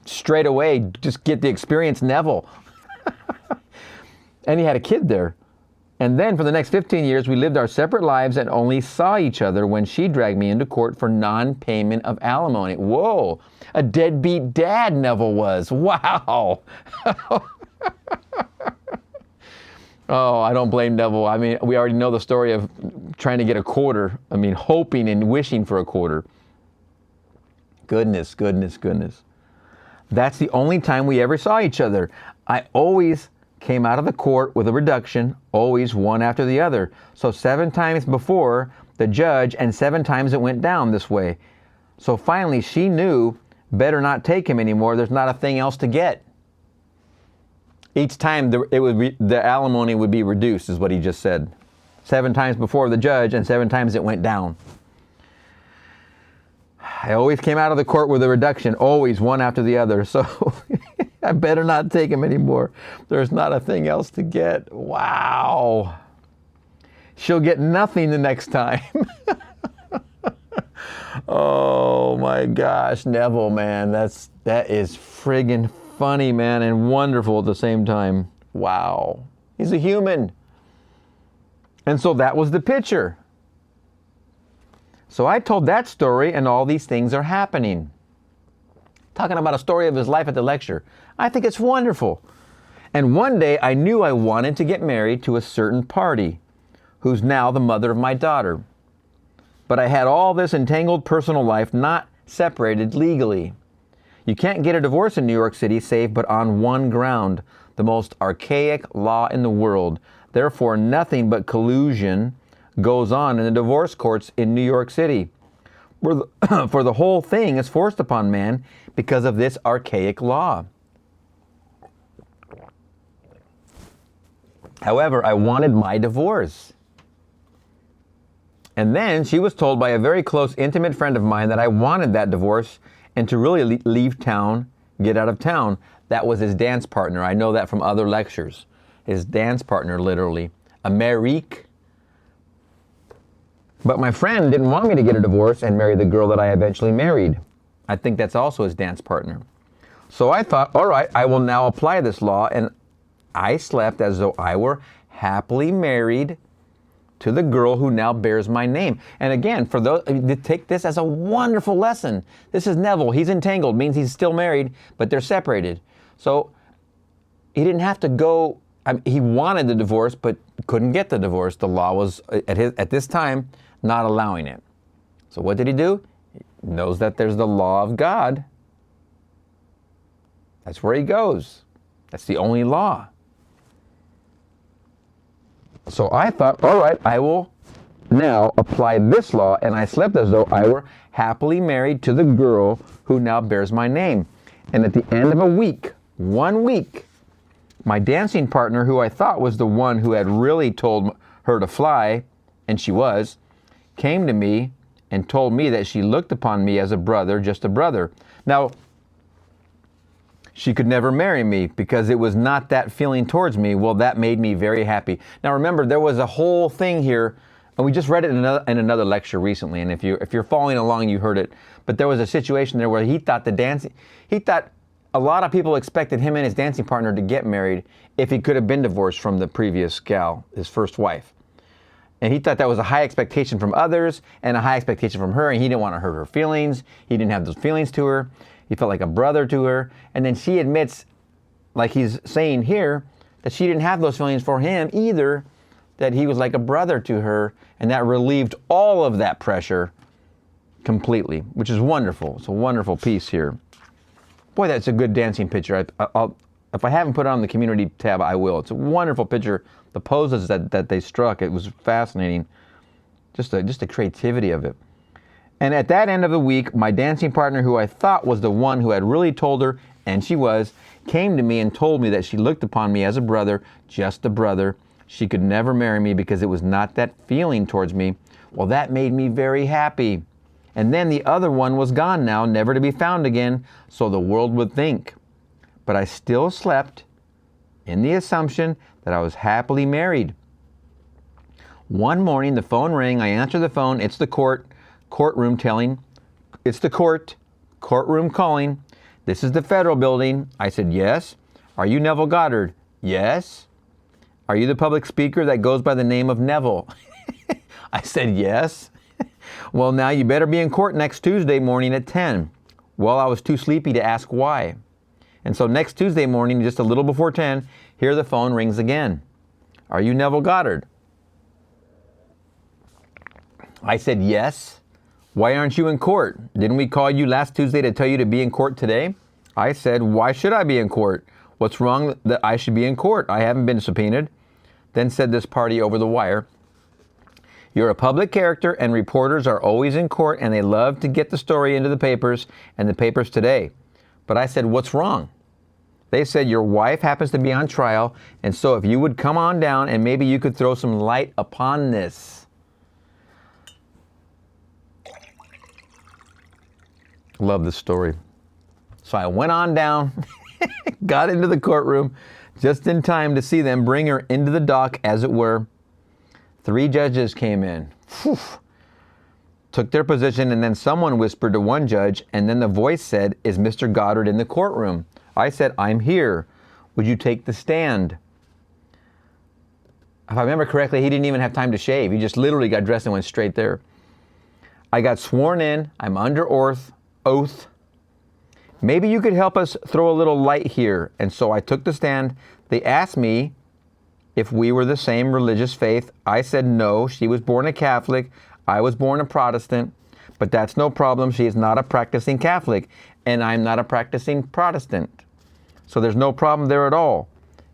straight away, just get the experience, Neville. And he had a kid there. And then for the next 15 years, we lived our separate lives and only saw each other when she dragged me into court for non-payment of alimony. Whoa, a deadbeat dad Neville was. Wow. Oh, I don't blame Neville. I mean, we already know the story of trying to get a quarter. I mean, hoping and wishing for a quarter. Goodness, goodness, goodness. That's the only time we ever saw each other. I always came out of the court with a reduction, always one after the other. So 7 times before the judge and 7 times it went down this way. So finally she knew better not take him anymore. There's not a thing else to get. Each time the alimony would be reduced is what he just said. 7 times before the judge and 7 times it went down. I always came out of the court with a reduction, always one after the other. So I better not take him anymore. There's not a thing else to get. Wow. She'll get nothing the next time. Oh my gosh, Neville, man, that is friggin' funny, man, and wonderful at the same time. Wow. He's a human. And so that was the picture. So I told that story, and all these things are happening. Talking about a story of his life at the lecture. I think it's wonderful. And one day I knew I wanted to get married to a certain party, who's now the mother of my daughter. But I had all this entangled personal life not separated legally. You can't get a divorce in New York City save but on one ground, the most archaic law in the world. Therefore, nothing but collusion goes on in the divorce courts in New York City. For the whole thing is forced upon man because of this archaic law. However, I wanted my divorce. And then she was told by a very close, intimate friend of mine that I wanted that divorce and to really leave town, get out of town. That was his dance partner. I know that from other lectures. His dance partner, literally. Amerique. But my friend didn't want me to get a divorce and marry the girl that I eventually married. I think that's also his dance partner. So I thought, all right, I will now apply this law, and I slept as though I were happily married to the girl who now bears my name. And again, for those, take this as a wonderful lesson. This is Neville. He's entangled, means he's still married, but they're separated. So he didn't have to go, he wanted the divorce, but couldn't get the divorce. The law was, at this time, not allowing it. So what did he do? He knows that there's the law of God. That's where he goes. That's the only law. So I thought, all right, I will now apply this law, and I slept as though I were happily married to the girl who now bears my name. And at the end of a week, 1 week, my dancing partner, who I thought was the one who had really told her to fly, and she was, came to me and told me that she looked upon me as a brother, just a brother. Now, she could never marry me because it was not that feeling towards me. Well, that made me very happy. Now remember, there was a whole thing here, and we just read it in another lecture recently, and if you're following along, you heard it. But there was a situation there where he thought a lot of people expected him and his dancing partner to get married if he could have been divorced from the previous gal, his first wife. And he thought that was a high expectation from others and a high expectation from her, and he didn't want to hurt her feelings. He didn't have those feelings to her. He felt like a brother to her. And then she admits, like he's saying here, that she didn't have those feelings for him either, that he was like a brother to her, and that relieved all of that pressure completely, which is wonderful. It's a wonderful piece here. Boy, that's a good dancing picture. If I haven't put it on the community tab, I will. It's a wonderful picture. The poses that they struck, it was fascinating. Just the creativity of it. And at that end of the week, my dancing partner, who I thought was the one who had really told her, and she was, came to me and told me that she looked upon me as a brother, just a brother. She could never marry me because it was not that feeling towards me. Well, that made me very happy. And then the other one was gone now, never to be found again, so the world would think. But I still slept in the assumption that I was happily married. One morning, the phone rang. I answered the phone. It's the courtroom telling. It's the courtroom calling. This is the federal building. I said, yes. Are you Neville Goddard? Yes. Are you the public speaker that goes by the name of Neville? I said, yes. Well, now you better be in court next Tuesday morning at 10. Well, I was too sleepy to ask why. And so next Tuesday morning, just a little before 10, here the phone rings again. Are you Neville Goddard? I said, yes. Why aren't you in court? Didn't we call you last Tuesday to tell you to be in court today? I said, why should I be in court? What's wrong that I should be in court? I haven't been subpoenaed. Then said this party over the wire, you're a public character and reporters are always in court and they love to get the story into the papers and the papers today. But I said, what's wrong? They said your wife happens to be on trial, and so if you would come on down and maybe you could throw some light upon this. Love this story. So I went on down, got into the courtroom just in time to see them bring her into the dock, as it were. 3 judges came in, took their position, and then someone whispered to one judge, and then the voice said, is Mr. Goddard in the courtroom? I said, I'm here. Would you take the stand? If I remember correctly, he didn't even have time to shave. He just literally got dressed and went straight there. I got sworn in. I'm under oath. Maybe you could help us throw a little light here. And so I took the stand. They asked me if we were the same religious faith. I said no. She was born a Catholic. I was born a Protestant. But that's no problem. She is not a practicing Catholic. And I'm not a practicing Protestant. So there's no problem there at all.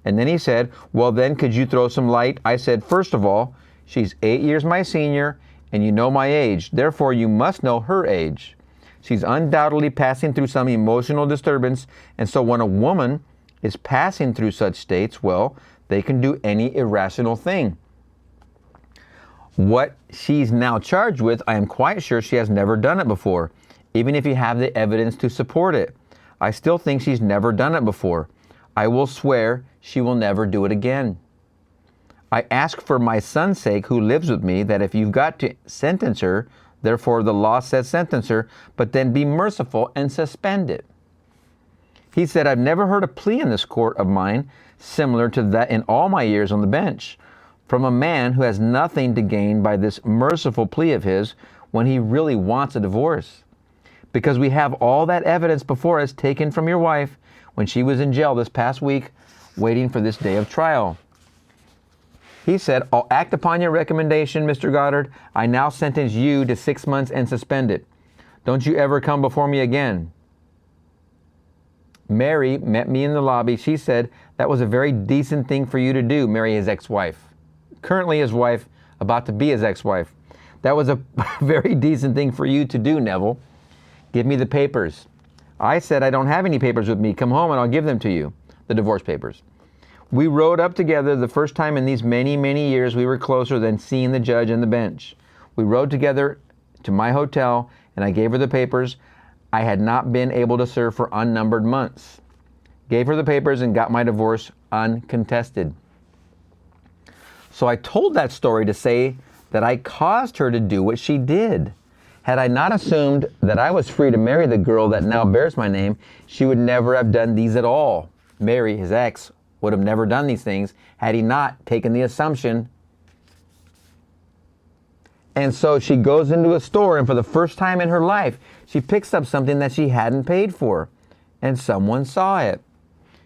And then he said, well, then could you throw some light? I said, first of all, she's 8 years my senior, and you know my age. Therefore, you must know her age. She's undoubtedly passing through some emotional disturbance. And so when a woman is passing through such states, well, they can do any irrational thing. What she's now charged with, I am quite sure she has never done it before, even if you have the evidence to support it. I still think she's never done it before. I will swear she will never do it again. I ask for my son's sake, who lives with me, that if you've got to sentence her, therefore the law says sentence her, but then be merciful and suspend it. He said, I've never heard a plea in this court of mine similar to that in all my years on the bench, from a man who has nothing to gain by this merciful plea of his when he really wants a divorce. Because we have all that evidence before us taken from your wife when she was in jail this past week, waiting for this day of trial. He said, I'll act upon your recommendation, Mr. Goddard. I now sentence you to 6 months and suspend it. Don't you ever come before me again. Mary met me in the lobby. She said, that was a very decent thing for you to do, marry his ex-wife. Currently his wife, about to be his ex-wife. That was a very decent thing for you to do, Neville. Give me the papers. I said, I don't have any papers with me. Come home and I'll give them to you, the divorce papers. We rode up together. The first time in these many, many years we were closer than seeing the judge and the bench. We rode together to my hotel and I gave her the papers I had not been able to serve for unnumbered months. Gave her the papers and got my divorce uncontested. So I told that story to say that I caused her to do what she did. Had I not assumed that I was free to marry the girl that now bears my name, she would never have done these at all. Mary, his ex, would have never done these things had he not taken the assumption And so she goes into a store, and for the first time in her life, she picks up something that she hadn't paid for, and someone saw it.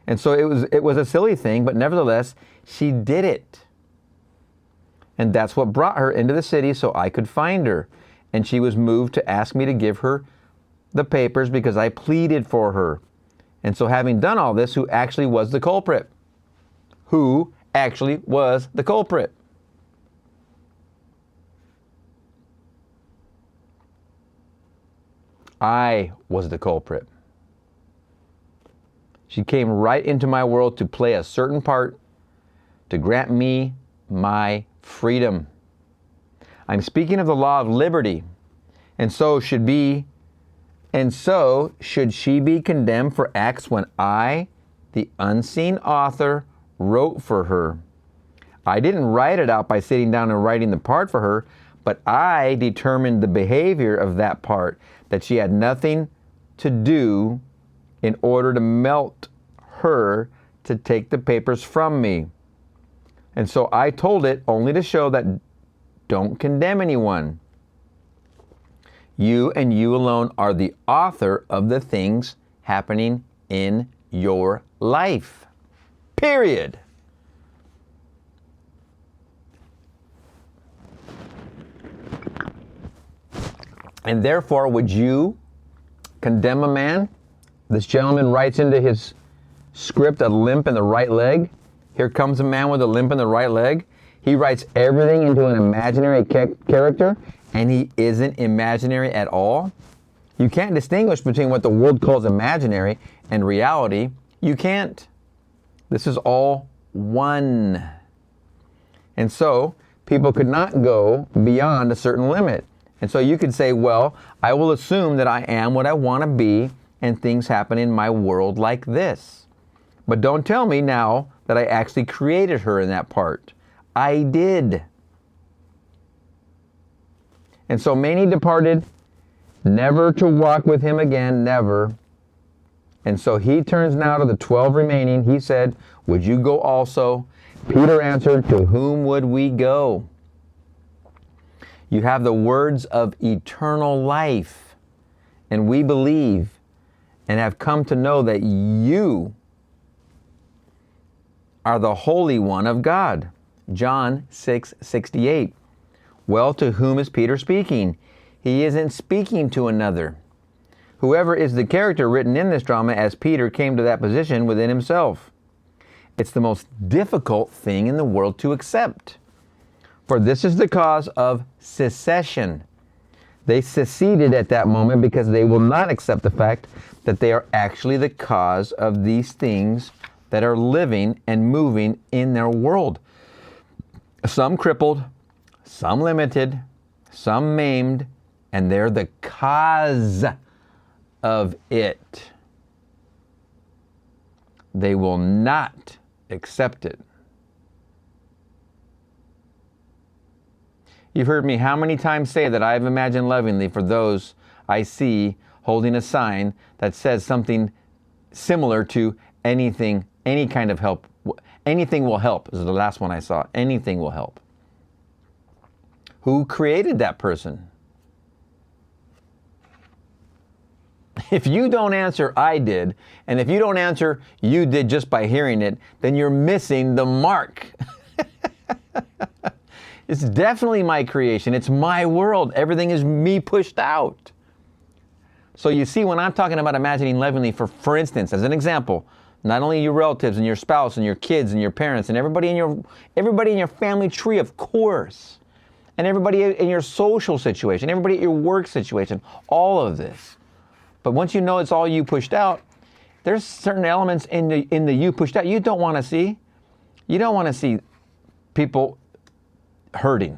And so it was a silly thing, but nevertheless, she did it. And that's what brought her into the city so I could find her. And she was moved to ask me to give her the papers because I pleaded for her. And so having done all this, who actually was the culprit? Who actually was the culprit? I was the culprit. She came right into my world to play a certain part, to grant me my freedom. I'm speaking of the law of liberty, and so should she be condemned for acts when I, the unseen author, wrote for her. I didn't write it out by sitting down and writing the part for her, but I determined the behavior of that part, that she had nothing to do in order to melt her to take the papers from me. And so I told it only to show that don't condemn anyone. You and you alone are the author of the things happening in your life. Period. And therefore, would you condemn a man? This gentleman writes into his script a limp in the right leg. Here comes a man with a limp in the right leg. He writes everything into an imaginary character, and he isn't imaginary at all. You can't distinguish between what the world calls imaginary and reality. You can't. This is all one. And so, people could not go beyond a certain limit. And so you could say, well, I will assume that I am what I want to be, and things happen in my world like this. But don't tell me now that I actually created her in that part. I did. And so many departed, never to walk with him again, never. And so he turns now to the 12 remaining. He said, would you go also? Peter answered, to whom would we go? You have the words of eternal life, and we believe and have come to know that you are the Holy One of God. John 6:68. Well, to whom is Peter speaking? He isn't speaking to another. Whoever is the character written in this drama as Peter came to that position within himself. It's the most difficult thing in the world to accept. For this is the cause of secession. They seceded at that moment because they will not accept the fact that they are actually the cause of these things that are living and moving in their world. Some crippled, some limited, some maimed, and they're the cause of it. They will not accept it. You've heard me how many times say that I've imagined lovingly for those I see holding a sign that says something similar to anything, any kind of help. Anything will help is the last one I saw. Anything will help. Who created that person? If you don't answer, I did. And if you don't answer, you did just by hearing it, then you're missing the mark. It's definitely my creation. It's my world. Everything is me pushed out. So you see, when I'm talking about imagining lovingly, for instance, as an example, not only your relatives and your spouse and your kids and your parents and everybody in your family tree, of course, and everybody in your social situation, everybody at your work situation, all of this. But once you know it's all you pushed out, there's certain elements in the you pushed out you don't want to see. You don't want to see people hurting.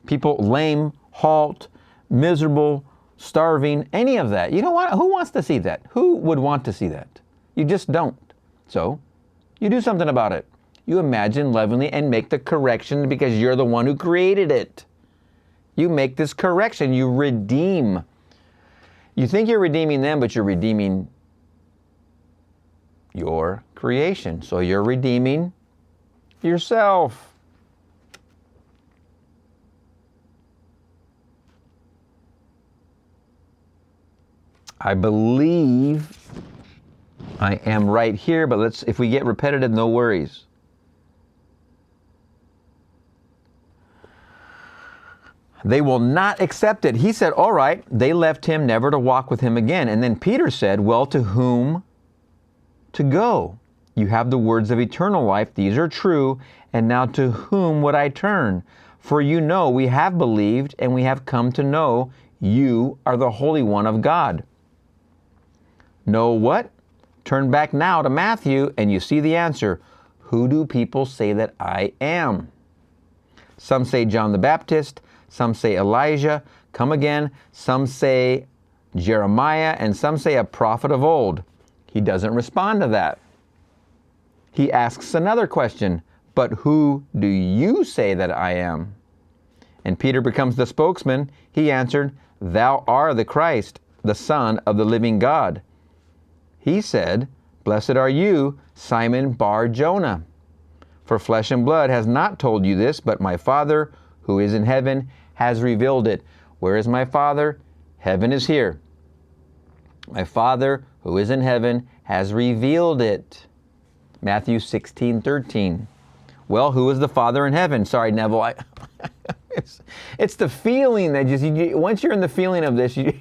People lame, halt, miserable, starving, any of that. You don't want. Who wants to see that? Who would want to see that? You just don't. So, you do something about it. You imagine lovingly and make the correction because you're the one who created it. You make this correction. You redeem. You think you're redeeming them, but you're redeeming your creation. So you're redeeming yourself. I believe I am right here, but if we get repetitive, no worries. They will not accept it. He said, all right. They left him, never to walk with him again. And then Peter said, well, to whom to go? You have the words of eternal life. These are true. And now to whom would I turn? For you know we have believed and we have come to know you are the Holy One of God. Know what? Turn back now to Matthew and you see the answer. Who do people say that I am? Some say John the Baptist. Some say Elijah. Come again. Some say Jeremiah. And some say a prophet of old. He doesn't respond to that. He asks another question. But who do you say that I am? And Peter becomes the spokesman. He answered, Thou art the Christ, the Son of the living God. He said, Blessed are you, Simon Bar-Jonah. For flesh and blood has not told you this, but my Father, who is in heaven, has revealed it. Where is my Father? Heaven is here. My Father, who is in heaven, has revealed it. Matthew 16:13. Well, who is the Father in heaven? Sorry, Neville. It's the feeling that once you're in the feeling of this, you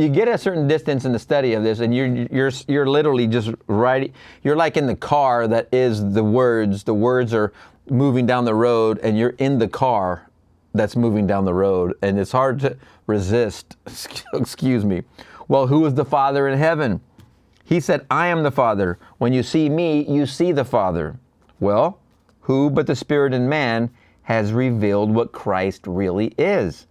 get a certain distance in the study of this, and you're literally just right. You're like in the car that is the words. The words are moving down the road, and you're in the car that's moving down the road, and it's hard to resist. Excuse me. Well, who is the Father in heaven? He said, I am the Father. When you see me, you see the Father. Well, who but the Spirit and man has revealed what Christ really is?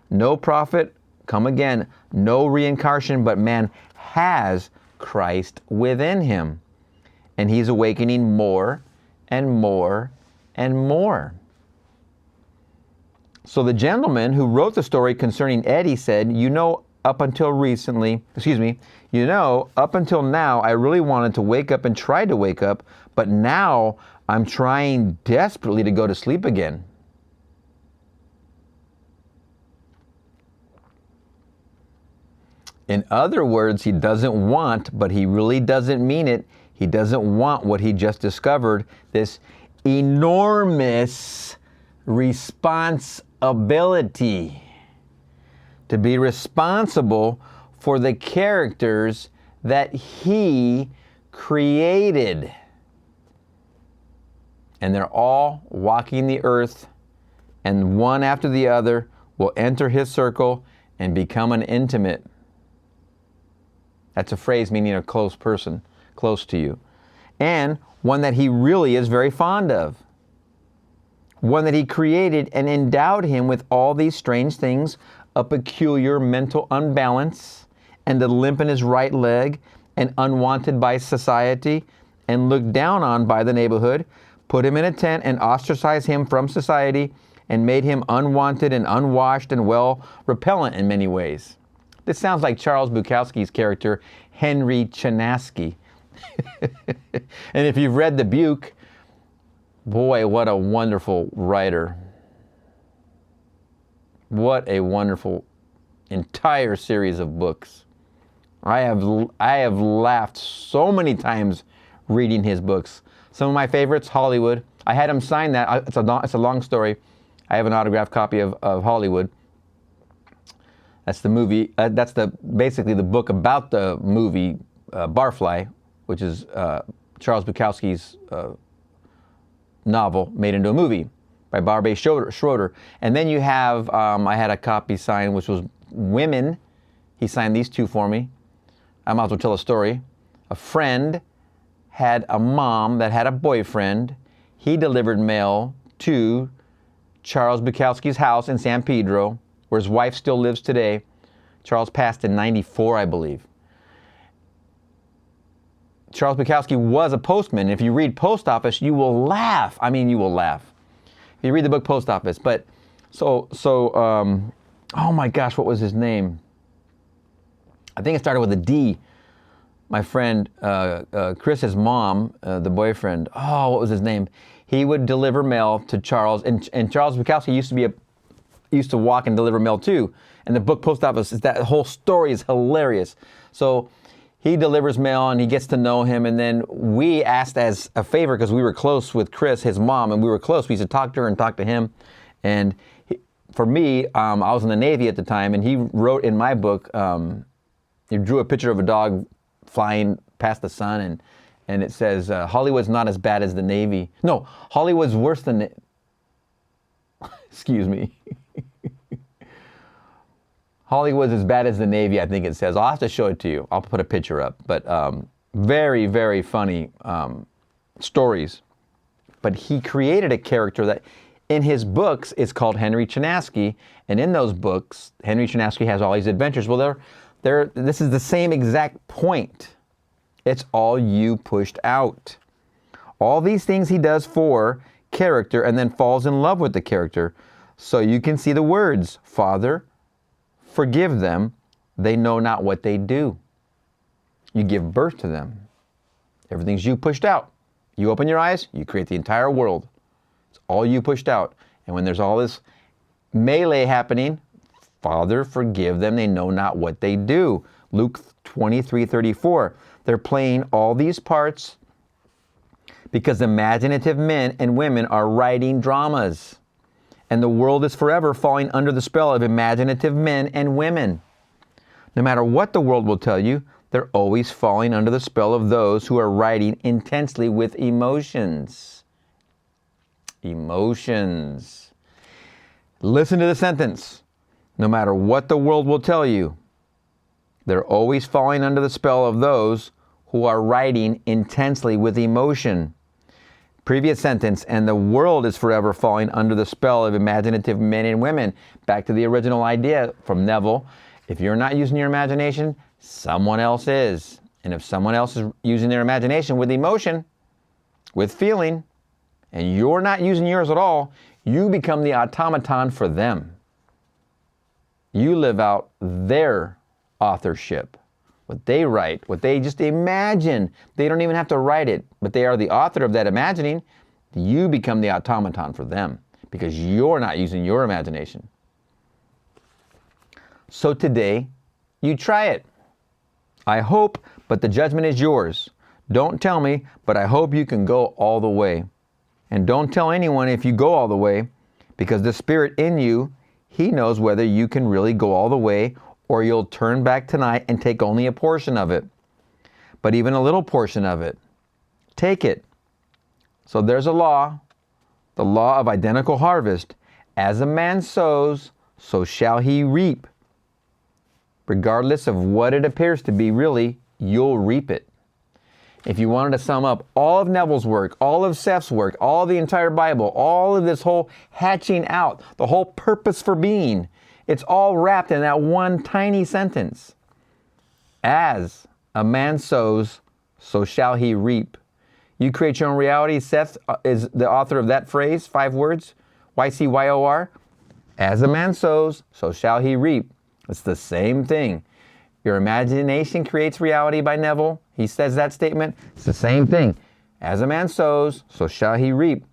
No prophet, come again, no reincarnation, but man has Christ within him. And he's awakening more and more and more. So the gentleman who wrote the story concerning Eddie said, up until now, I really wanted to wake up and tried to wake up, but now I'm trying desperately to go to sleep again. In other words, he doesn't want, but he really doesn't mean it. He doesn't want what he just discovered, this enormous responsibility to be responsible for the characters that he created. And they're all walking the earth, and one after the other will enter his circle and become an intimate. That's a phrase meaning a close person, close to you. And one that he really is very fond of. One that he created and endowed him with all these strange things, a peculiar mental unbalance, and a limp in his right leg, and unwanted by society, and looked down on by the neighborhood, put him in a tent and ostracized him from society, and made him unwanted and unwashed and, repellent in many ways. This sounds like Charles Bukowski's character, Henry Chinaski. And if you've read The Buke, boy, what a wonderful writer. What a wonderful entire series of books. I have laughed so many times reading his books. Some of my favorites, Hollywood. I had him sign that. It's a long story. I have an autographed copy of Hollywood. That's the movie. That's basically the book about the movie Barfly, which is Charles Bukowski's novel made into a movie by Barbet Schroeder. And then you have, I had a copy signed, which was Women. He signed these two for me. I might as well tell a story. A friend had a mom that had a boyfriend. He delivered mail to Charles Bukowski's house in San Pedro, where his wife still lives today. Charles passed in 94, I believe. Charles Bukowski was a postman. If you read Post Office, you will laugh. I mean, you will laugh. If you read the book Post Office. But, oh my gosh, what was his name? I think it started with a D. My friend, Chris's mom, the boyfriend, what was his name? He would deliver mail to Charles, and Charles Bukowski used to be used to walk and deliver mail too. And the book Post Office, that whole story is hilarious. So he delivers mail and he gets to know him. And then we asked as a favor, because we were close with Chris, his mom, and we were close. We used to talk to her and talk to him. And for me, I was in the Navy at the time, and he wrote in my book, he drew a picture of a dog flying past the sun, and it says, Hollywood's not as bad as the Navy. No, Hollywood's worse than excuse me. Hollywood's as bad as the Navy, I think it says. I'll have to show it to you. I'll put a picture up. But very, very funny stories. But he created a character that in his books is called Henry Chinaski. And in those books, Henry Chinaski has all these adventures. Well, this is the same exact point. It's all you pushed out. All these things he does for character and then falls in love with the character. So you can see the words, Father, forgive them, they know not what they do. You give birth to them. Everything's you pushed out. You open your eyes, you create the entire world. It's all you pushed out. And when there's all this melee happening, Father, forgive them, they know not what they do. Luke 23:34. They're playing all these parts because imaginative men and women are writing dramas. And the world is forever falling under the spell of imaginative men and women. No matter what the world will tell you, they're always falling under the spell of those who are writing intensely with emotions. Emotions. Listen to the sentence. No matter what the world will tell you, they're always falling under the spell of those who are writing intensely with emotion. Previous sentence, and the world is forever falling under the spell of imaginative men and women. Back to the original idea from Neville. If you're not using your imagination, someone else is. And if someone else is using their imagination with emotion, with feeling, and you're not using yours at all, you become the automaton for them. You live out their authorship. What they write, what they just imagine. They don't even have to write it, but they are the author of that imagining. You become the automaton for them because you're not using your imagination. So today, you try it. I hope, but the judgment is yours. Don't tell me, but I hope you can go all the way. And don't tell anyone if you go all the way, because the Spirit in you, He knows whether you can really go all the way or you'll turn back tonight and take only a portion of it. But even a little portion of it, take it. So there's a law, the law of identical harvest. As a man sows, so shall he reap. Regardless of what it appears to be, really, you'll reap it. If you wanted to sum up all of Neville's work, all of Seth's work, all of the entire Bible, all of this whole hatching out, the whole purpose for being, it's all wrapped in that one tiny sentence. As a man sows, so shall he reap. You create your own reality. Seth is the author of that phrase, 5 words, YCYOR. As a man sows, so shall he reap. It's the same thing. Your imagination creates reality by Neville. He says that statement. It's the same thing. As a man sows, so shall he reap.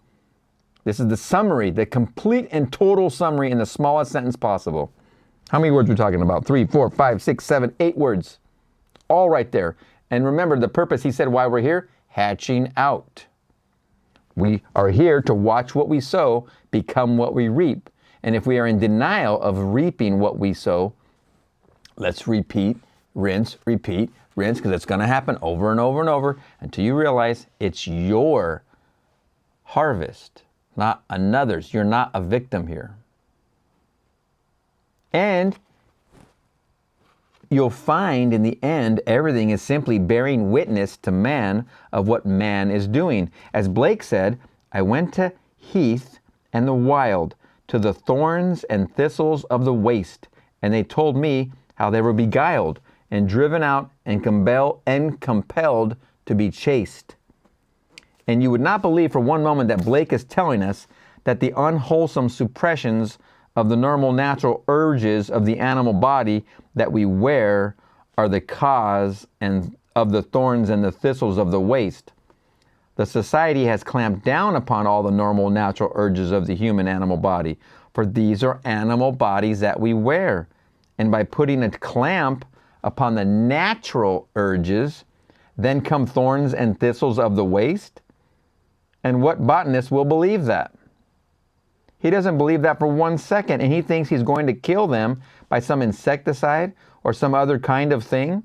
This is the summary, the complete and total summary in the smallest sentence possible. How many words are we talking about? 3, 4, 5, 6, 7, 8 words. All right there. And remember the purpose, he said, why we're here? Hatching out. We are here to watch what we sow become what we reap. And if we are in denial of reaping what we sow, let's repeat, rinse, because it's going to happen over and over and over until you realize it's your harvest, not another's. You're not a victim here. And you'll find in the end, everything is simply bearing witness to man of what man is doing. As Blake said, I went to heath and the wild, to the thorns and thistles of the waste, and they told me how they were beguiled and driven out and compelled to be chased. And you would not believe for one moment that Blake is telling us that the unwholesome suppressions of the normal natural urges of the animal body that we wear are the cause and of the thorns and the thistles of the waste. The society has clamped down upon all the normal natural urges of the human animal body, for these are animal bodies that we wear. And by putting a clamp upon the natural urges, then come thorns and thistles of the waste? And what botanist will believe that? He doesn't believe that for 1 second, and he thinks he's going to kill them by some insecticide or some other kind of thing,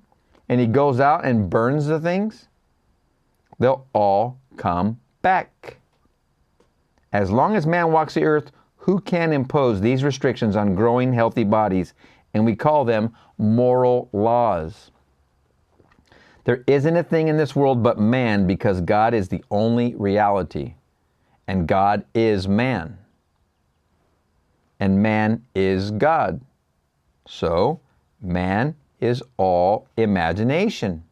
and he goes out and burns the things. They'll all come back. As long as man walks the earth, who can impose these restrictions on growing healthy bodies? And we call them moral laws. There isn't a thing in this world but man, because God is the only reality. And God is man. And man is God. So, man is all imagination.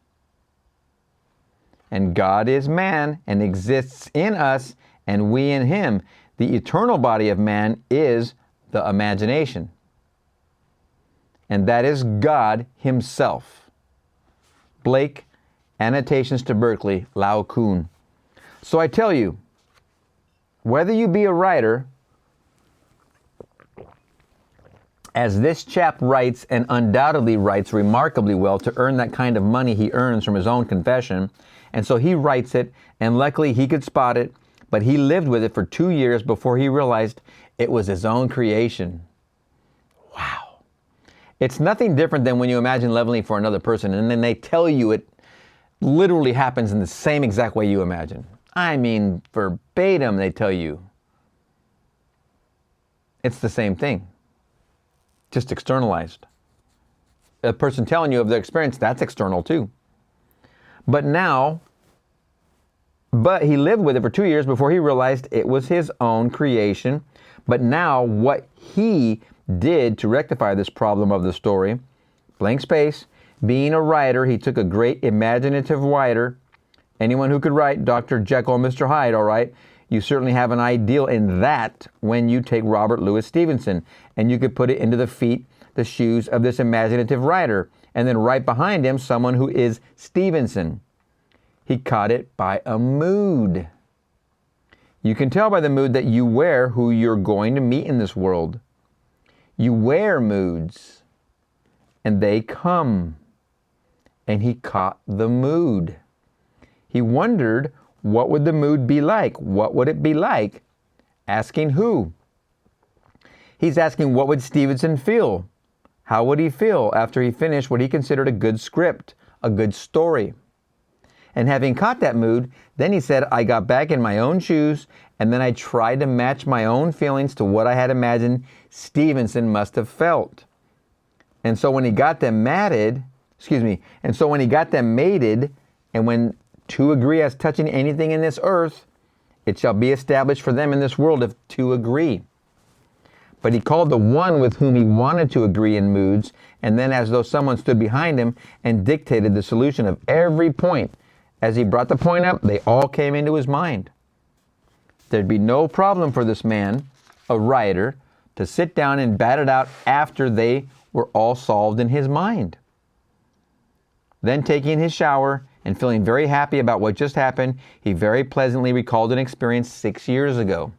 And God is man and exists in us, and we in him. The eternal body of man is the imagination. And that is God himself. Blake, Annotations to Berkeley, Lao Kun. So I tell you, whether you be a writer, as this chap writes, and undoubtedly writes remarkably well to earn that kind of money he earns from his own confession, and so he writes it, and luckily he could spot it, but he lived with it for 2 years before he realized it was his own creation. Wow. It's nothing different than when you imagine leveling for another person, and then they tell you it literally happens in the same exact way you imagine. I mean, verbatim, they tell you. It's the same thing, just externalized. A person telling you of their experience, that's external too. But he lived with it for 2 years before he realized it was his own creation. But now what he did to rectify this problem of the story, blank space, being a writer, he took a great imaginative writer, anyone who could write, Dr. Jekyll and Mr. Hyde, all right? You certainly have an ideal in that when you take Robert Louis Stevenson, and you could put it into the shoes of this imaginative writer, and then right behind him, someone who is Stevenson. He caught it by a mood. You can tell by the mood that you wear who you're going to meet in this world. You wear moods, and they come. And he caught the mood. He wondered, what would the mood be like? What would it be like? Asking who? He's asking, what would Stevenson feel? How would he feel after he finished what he considered a good script, a good story? And having caught that mood, then he said, I got back in my own shoes, and then I tried to match my own feelings to what I had imagined Stevenson must have felt. And so when he got them mated, and when two agree as touching anything in this earth, it shall be established for them in this world if two agree. But he called the one with whom he wanted to agree in moods, and then as though someone stood behind him and dictated the solution of every point. As he brought the point up, they all came into his mind. There'd be no problem for this man, a writer, to sit down and bat it out after they were all solved in his mind. Then taking his shower and feeling very happy about what just happened, he very pleasantly recalled an experience 6 years ago.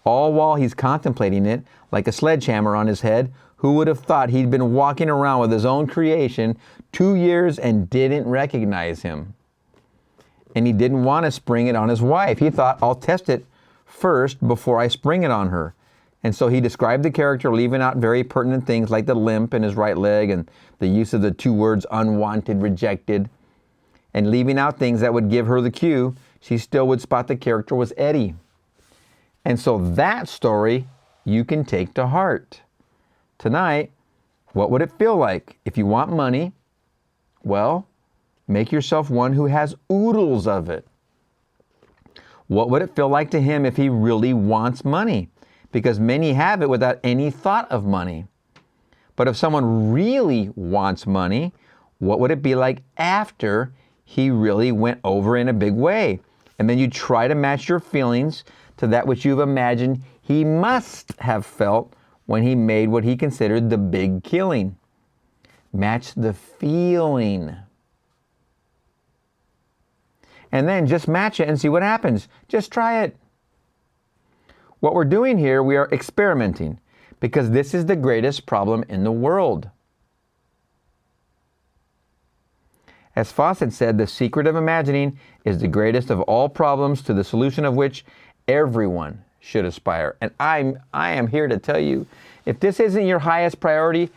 All while he's contemplating it, like a sledgehammer on his head, who would have thought he'd been walking around with his own creation 2 years and didn't recognize him? And he didn't want to spring it on his wife. He thought, I'll test it first before I spring it on her. And so he described the character, leaving out very pertinent things like the limp in his right leg and the use of the 2 words unwanted, rejected, and leaving out things that would give her the cue. She still would spot the character was Eddie. And so that story you can take to heart. Tonight, what would it feel like? If you want money, well, make yourself one who has oodles of it. What would it feel like to him if he really wants money? Because many have it without any thought of money. But if someone really wants money, what would it be like after he really went over in a big way? And then you try to match your feelings to that which you've imagined he must have felt when he made what he considered the big killing. Match the feeling. and then just match it and see what happens. Just try it. What we're doing here, we are experimenting, because this is the greatest problem in the world. As Fawcett said, the secret of imagining is the greatest of all problems, to the solution of which everyone should aspire. And I am here to tell you, if this isn't your highest priority,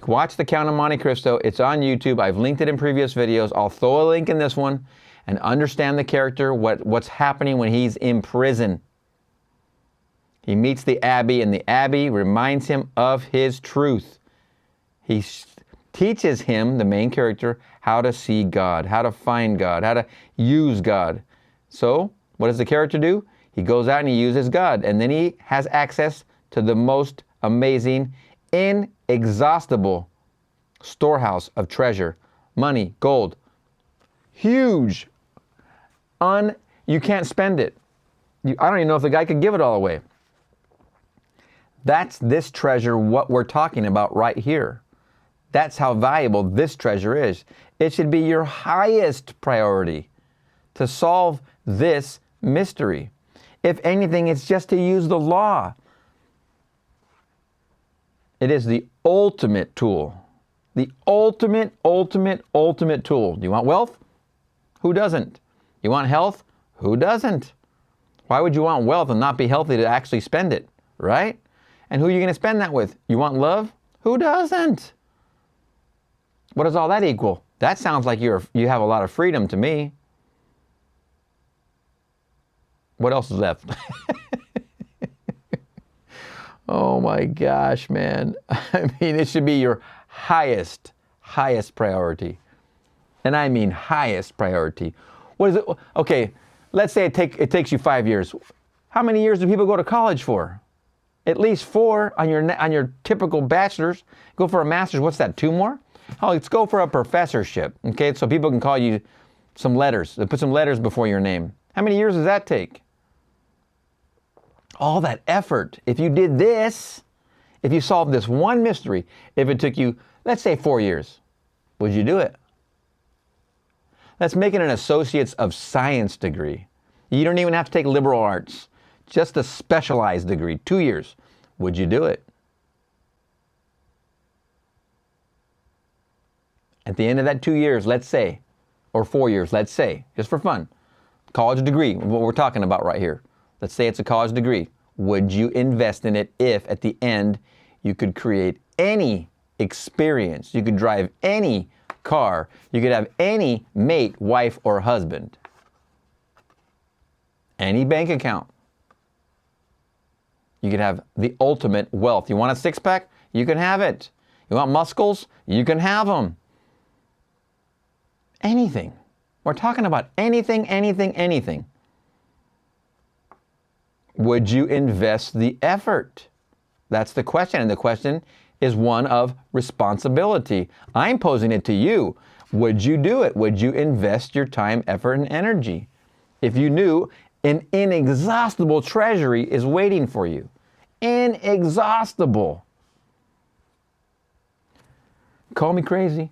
watch The Count of Monte Cristo. It's on YouTube. I've linked it in previous videos. I'll throw a link in this one, and understand the character, what's happening when he's in prison. He meets the Abbey, and the Abbey reminds him of his truth. He teaches him, the main character, how to see God, how to find God, how to use God. So, what does the character do? He goes out and he uses God, and then he has access to the most amazing, inexhaustible storehouse of treasure, money, gold. Huge. You can't spend it. I don't even know if the guy could give it all away. That's this treasure, what we're talking about right here. That's how valuable this treasure is. It should be your highest priority to solve this mystery. If anything, it's just to use the law. It is the ultimate tool. The ultimate tool. Do you want wealth? Who doesn't? You want health? Who doesn't? Why would you want wealth and not be healthy to actually spend it, right? And who are you going to spend that with? You want love? Who doesn't? What does all that equal? That sounds like you have a lot of freedom to me. What else is left? Oh my gosh, man. I mean, it should be your highest priority. And I mean highest priority. What is it? Okay, let's say it takes you 5 years. How many years do people go to college for? At least 4 on your typical bachelor's. Go for a master's, what's that, 2 more? Oh, let's go for a professorship, okay? So people can call you some letters. They put some letters before your name. How many years does that take? All that effort. If you did this, if you solved this one mystery, if it took you, let's say 4 years, would you do it? Let's make it an Associates of Science degree. You don't even have to take liberal arts. Just a specialized degree, 2 years. Would you do it? At the end of that 2 years, let's say, or 4 years, let's say, just for fun, college degree, what we're talking about right here. Let's say it's a college degree. Would you invest in it if at the end you could create any experience? You could drive any car. You could have any mate, wife, or husband. Any bank account. You could have the ultimate wealth. You want a six-pack? You can have it. You want muscles? You can have them. Anything. We're talking about anything. Would you invest the effort? That's the question, and the question is one of responsibility. I'm posing it to you. Would you do it? Would you invest your time, effort, and energy if you knew an inexhaustible treasury is waiting for you? Inexhaustible. Call me crazy.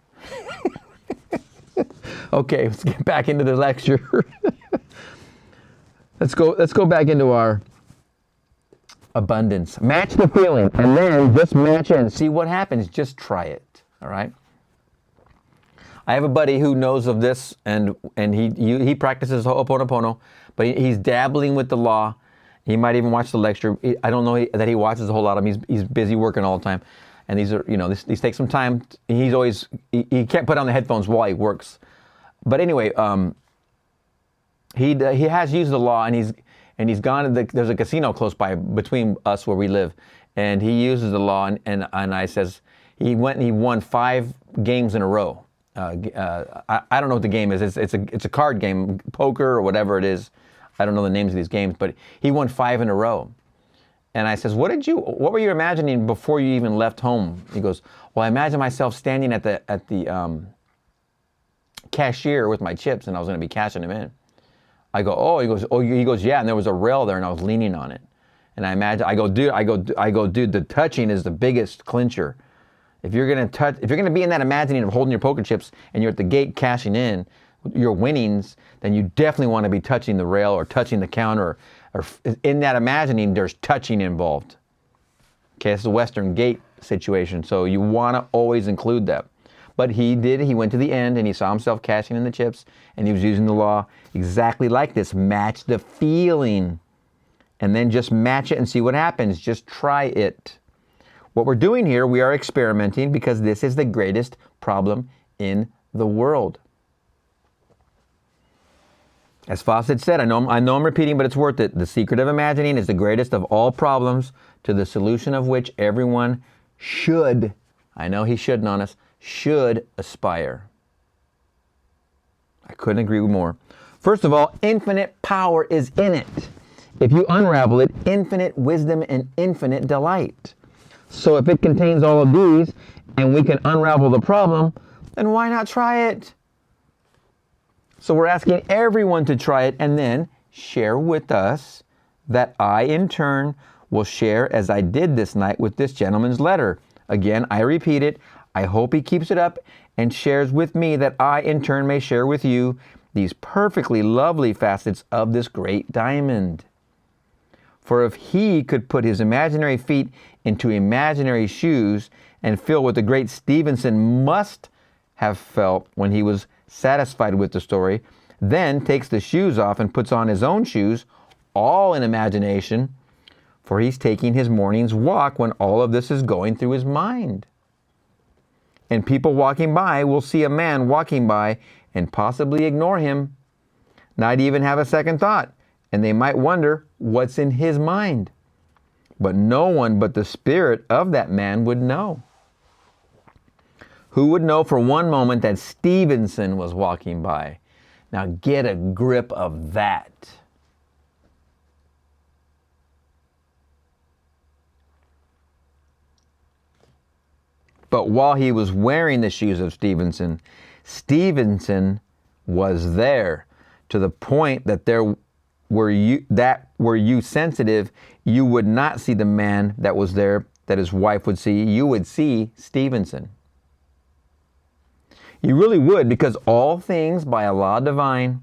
Okay, let's get back into the lecture. Let's go back into our abundance. Match the feeling, and then just match it and see what happens. Just try it. All right. I have a buddy who knows of this, and he practices Ho'oponopono, but he's dabbling with the law. He might even watch the lecture. I don't know that he watches a whole lot of them. He's busy working all the time, and these are these take some time. He can't put on the headphones while he works. But anyway, he has used the law, and he's gone to there's a casino close by between us where we live, and he uses the law, and I says he went and he won 5 games in a row. I don't know what the game is. It's a card game, poker or whatever it is. I don't know the names of these games, but he won 5 in a row. And I says, what were you imagining before you even left home? He goes, well, I imagine myself standing at the cashier with my chips, and I was going to be cashing them in. I go, oh, he goes, yeah, and there was a rail there, and I was leaning on it. And I go, dude, the touching is the biggest clincher. If you're going to be in that imagining of holding your poker chips and you're at the gate cashing in your winnings, then you definitely want to be touching the rail or touching the counter, or in that imagining, there's touching involved. Okay, it's a Western gate situation, so you want to always include that. But he went to the end and he saw himself cashing in the chips, and he was using the law exactly like this. Match the feeling, and then just match it and see what happens. Just try it. What we're doing here, we are experimenting because this is the greatest problem in the world. As Fawcett said, I know I'm repeating, but it's worth it. The secret of imagining is the greatest of all problems, to the solution of which everyone should, I know he shouldn't on us, should aspire. I couldn't agree more. First of all, infinite power is in it. If you unravel it, infinite wisdom and infinite delight. So if it contains all of these, and we can unravel the problem, then why not try it? So we're asking everyone to try it and then share with us, that I in turn will share as I did this night with this gentleman's letter. Again, I repeat it. I hope he keeps it up and shares with me, that I in turn may share with you these perfectly lovely facets of this great diamond. For if he could put his imaginary feet into imaginary shoes and feel what the great Stevenson must have felt when he was satisfied with the story, then takes the shoes off and puts on his own shoes, all in imagination, for he's taking his morning's walk when all of this is going through his mind. And people walking by will see a man walking by and possibly ignore him, not even have a second thought, and they might wonder what's in his mind. But no one but the spirit of that man would know. Who would know for one moment that Stevenson was walking by? Now get a grip of that. But while he was wearing the shoes of Stevenson, Stevenson was there, to the point that were you sensitive, you would not see the man that was there that his wife would see. You would see Stevenson. You really would, because all things by a law divine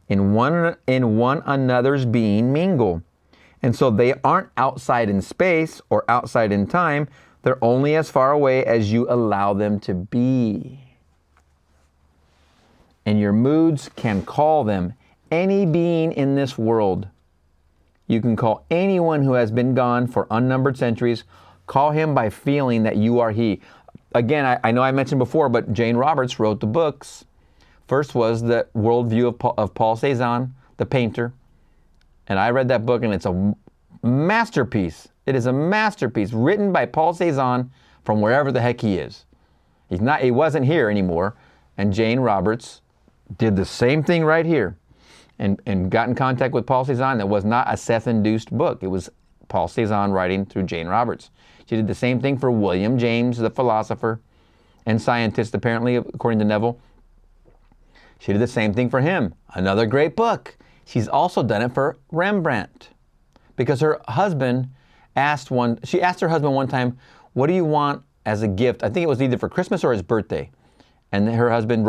in one another's being mingle. And so they aren't outside in space or outside in time. They're only as far away as you allow them to be. And your moods can call them any being in this world. You can call anyone who has been gone for unnumbered centuries, call him by feeling that you are he. Again, I know I mentioned before, but Jane Roberts wrote the books. First was the worldview of Paul Cézanne, the painter. And I read that book, and it's a masterpiece. It is a masterpiece written by Paul Cézanne from wherever the heck he is. He wasn't here anymore. And Jane Roberts did the same thing right here and got in contact with Paul Cézanne. That was not a Seth-induced book. It was Paul Cézanne writing through Jane Roberts. She did the same thing for William James, the philosopher and scientist, apparently, according to Neville. She did the same thing for him. Another great book. She's also done it for Rembrandt, because her husband she asked her husband one time, what do you want as a gift? I think it was either for Christmas or his birthday. And her husband,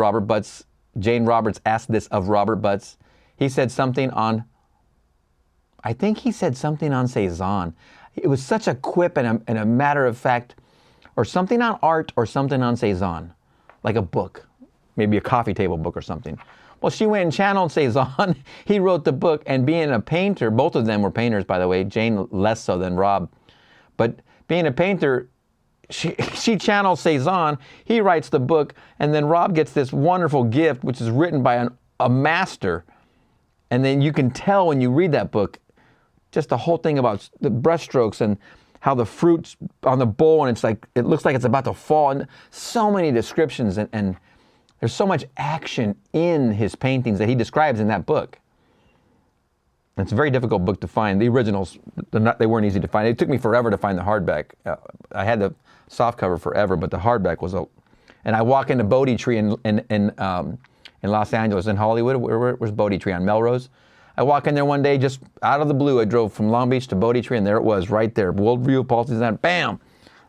Jane Roberts, asked this of Robert Butts. He said something on Cézanne. It was such a quip and a matter of fact, or something on art or something on Cézanne, like a book, maybe a coffee table book or something. Well, she went and channeled Cézanne. He wrote the book, and being a painter, both of them were painters, by the way, Jane less so than Rob. But being a painter, she channels Cézanne, he writes the book, and then Rob gets this wonderful gift, which is written by a master. And then you can tell when you read that book, just the whole thing about the brushstrokes and how the fruit's on the bowl, and it looks like it's about to fall, and so many descriptions, and there's so much action in his paintings that he describes in that book. And it's a very difficult book to find. The originals, they weren't easy to find. It took me forever to find the hardback. I had the softcover forever, but the hardback was and I walk into Bodhi Tree in Los Angeles, in Hollywood. Where's Bodhi Tree? On Melrose. I walk in there one day, just out of the blue. I drove from Long Beach to Bodhi Tree, and there it was, right there. Worldview, Paul Cézanne, bam!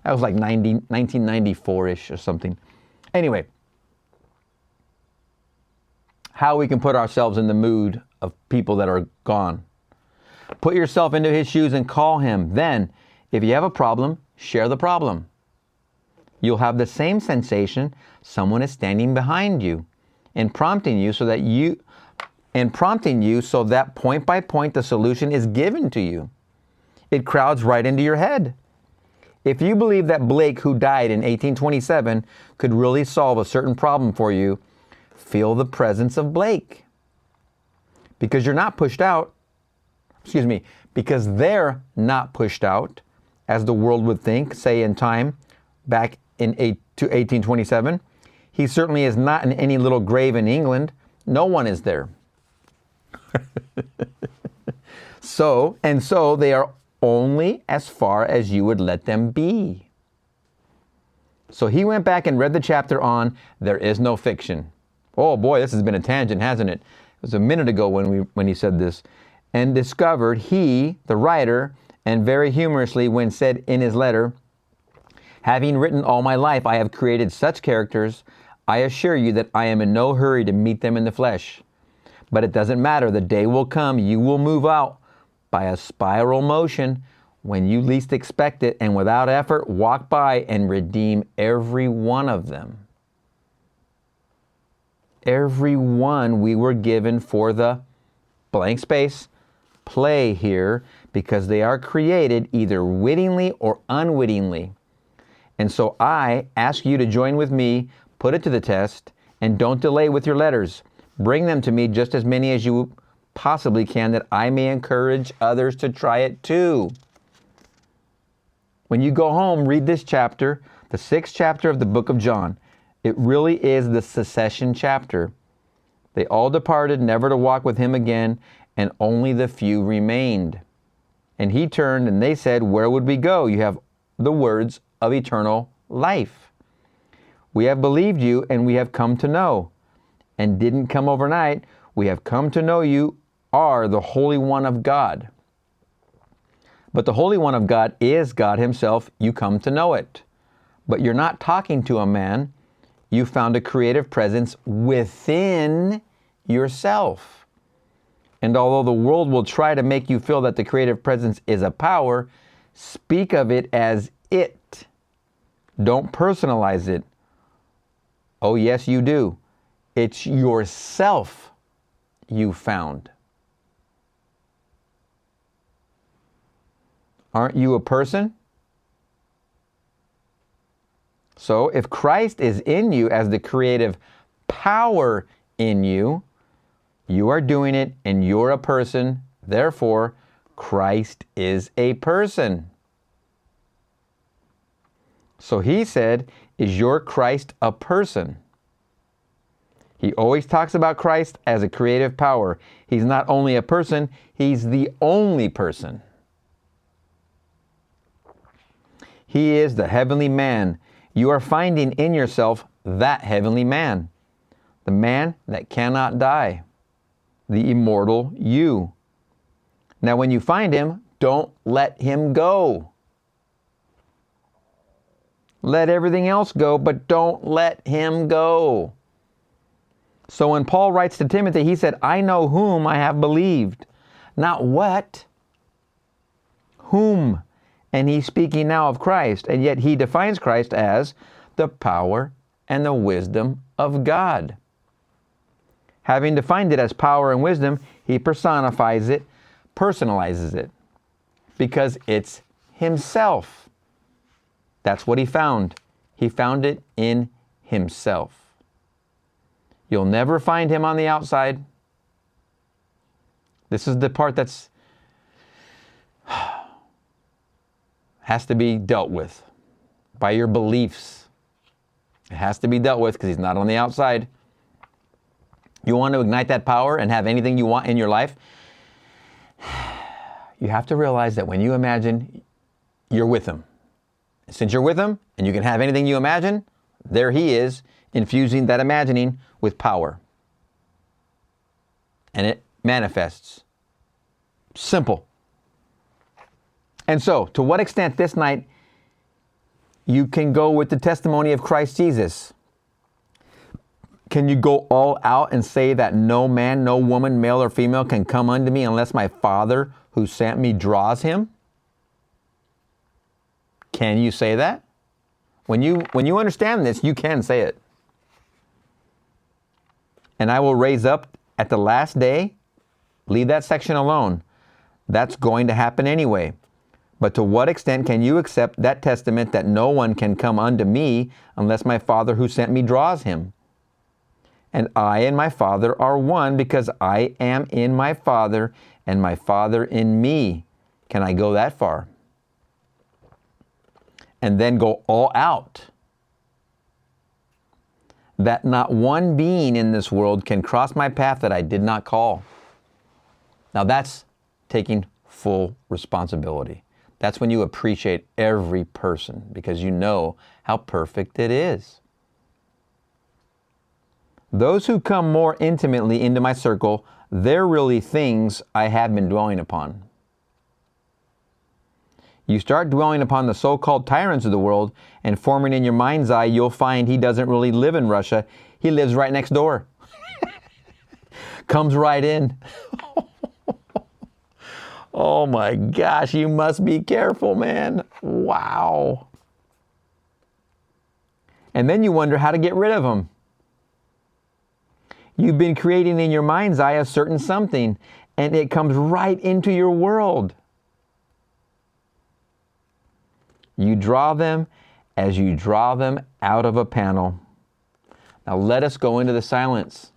That was like 1994-ish or something. Anyway, how we can put ourselves in the mood of people that are gone. Put yourself into his shoes and call him. Then, if you have a problem, share the problem. You'll have the same sensation someone is standing behind you and prompting you so that point by point the solution is given to you. It crowds right into your head. If you believe that Blake, who died in 1827, could really solve a certain problem for you, feel the presence of Blake. Because you're not pushed out, because they're not pushed out, as the world would think, say in time, back to 1827. He certainly is not in any little grave in England. No one is there. So they are only as far as you would let them be. So he went back and read the chapter on There Is No Fiction. Oh boy, this has been a tangent, hasn't it? It was a minute ago when he said this. And discovered he, the writer, and very humorously when said in his letter, having written all my life, I have created such characters, I assure you that I am in no hurry to meet them in the flesh. But it doesn't matter, the day will come, you will move out by a spiral motion when you least expect it, and without effort, walk by and redeem every one of them. Every one we were given for the blank space play here, because they are created either wittingly or unwittingly. And so I ask you to join with me, put it to the test, and don't delay with your letters. Bring them to me, just as many as you possibly can, that I may encourage others to try it too. When you go home, read this chapter, the 6th chapter of the book of John. It really is the secession chapter. They all departed, never to walk with him again, and only the few remained. And he turned, and they said, where would we go? You have the words of eternal life. We have believed you, and we have come to know. And didn't come overnight. We have come to know you are the Holy One of God. But the Holy One of God is God himself. You come to know it. But you're not talking to a man. You found a creative presence within yourself. And although the world will try to make you feel that the creative presence is a power, speak of it as it. Don't personalize it. Oh, yes, you do. It's yourself you found. Aren't you a person? So if Christ is in you as the creative power in you, you are doing it and you're a person. Therefore, Christ is a person. So he said, is your Christ a person? He always talks about Christ as a creative power. He's not only a person, he's the only person. He is the heavenly man. You are finding in yourself that heavenly man, the man that cannot die, the immortal you. Now, when you find him, don't let him go. Let everything else go, but don't let him go. So when Paul writes to Timothy, he said, I know whom I have believed. Not what, whom. And he's speaking now of Christ, and yet he defines Christ as the power and the wisdom of God. Having defined it as power and wisdom, he personifies it, personalizes it, because it's himself. That's what he found. He found it in himself. You'll never find him on the outside. This is the part that's has to be dealt with by your beliefs. It has to be dealt with because he's not on the outside. You want to ignite that power and have anything you want in your life? You have to realize that when you imagine, you're with him. Since you're with him and you can have anything you imagine, there he is, infusing that imagining with power. And it manifests. Simple. And so, to what extent this night You can go with the testimony of Christ Jesus. Can you go all out and say that no man, no woman, male or female, can come unto me unless my Father who sent me draws him? Can you say that? When you understand this, you can say it. And I will raise up at the last day. Leave that section alone. That's going to happen anyway. But to what extent can you accept that testament that no one can come unto me unless my Father who sent me draws him? And I and my Father are one, because I am in my Father and my Father in me. Can I go that far? And then go all out. That not one being in this world can cross my path that I did not call. Now that's taking full responsibility. That's when you appreciate every person, because you know how perfect it is. Those who come more intimately into my circle, they're really things I have been dwelling upon. You start dwelling upon the so-called tyrants of the world and forming in your mind's eye, you'll find he doesn't really live in Russia. He lives right next door. Comes right in. Oh my gosh, you must be careful, man. Wow. And then you wonder how to get rid of him. You've been creating in your mind's eye a certain something, and it comes right into your world. You draw them as you draw them out of a panel. Now let us go into the silence.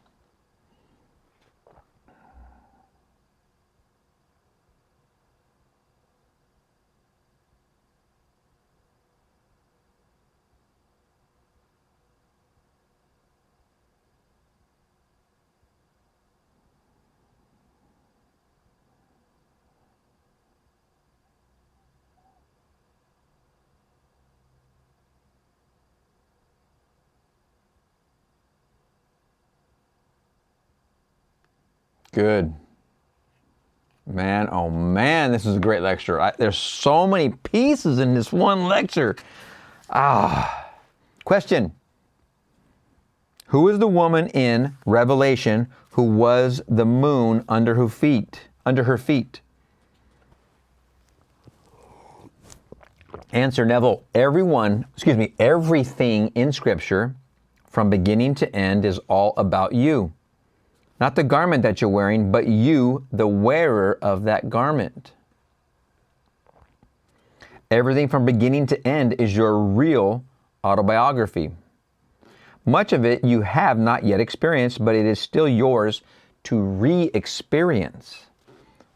Good. Man, oh man, this is a great lecture. There's so many pieces in this one lecture. Question. Who is the woman in Revelation who was the moon under her feet? Answer, Neville. Everything in Scripture from beginning to end is all about you. Not the garment that you're wearing, but you, the wearer of that garment. Everything from beginning to end is your real autobiography. Much of it you have not yet experienced, but it is still yours to re-experience.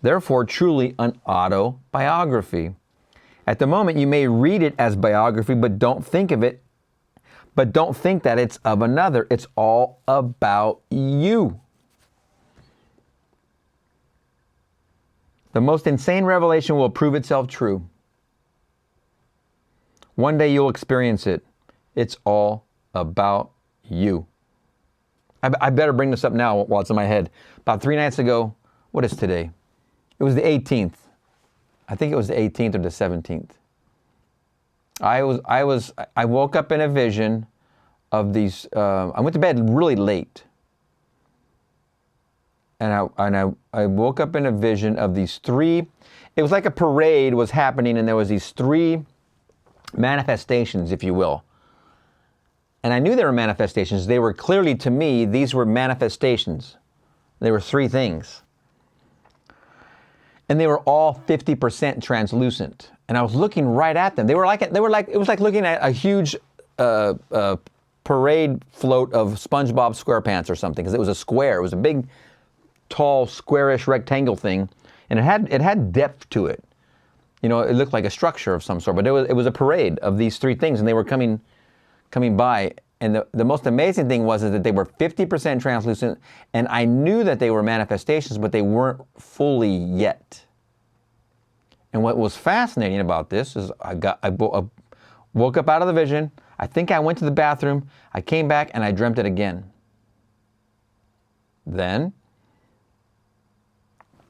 Therefore, truly an autobiography. At the moment, you may read it as biography, but don't think that it's of another. It's all about you. The most insane revelation will prove itself true. One day you'll experience it. It's all about you. I better bring this up now while it's in my head. About 3 nights ago, what is today? It was the 18th. I think it was the 18th or the 17th. I woke up in a vision of these, I went to bed really late. And I woke up in a vision of these 3, it was like a parade was happening, and there was these 3 manifestations, if you will. And I knew they were manifestations. They were clearly, to me, these were manifestations. They were 3 things. And they were all 50% translucent. And I was looking right at them. It was like looking at a huge parade float of SpongeBob SquarePants or something, because it was a square. It was a big, tall, squarish rectangle thing, and it had depth to it. You know, it looked like a structure of some sort, but it was a parade of these 3 things, and they were coming by. And the most amazing thing was that they were 50% translucent, and I knew that they were manifestations, but they weren't fully yet. And what was fascinating about this is I woke up out of the vision. I think I went to the bathroom. I came back and I dreamt it again. Then,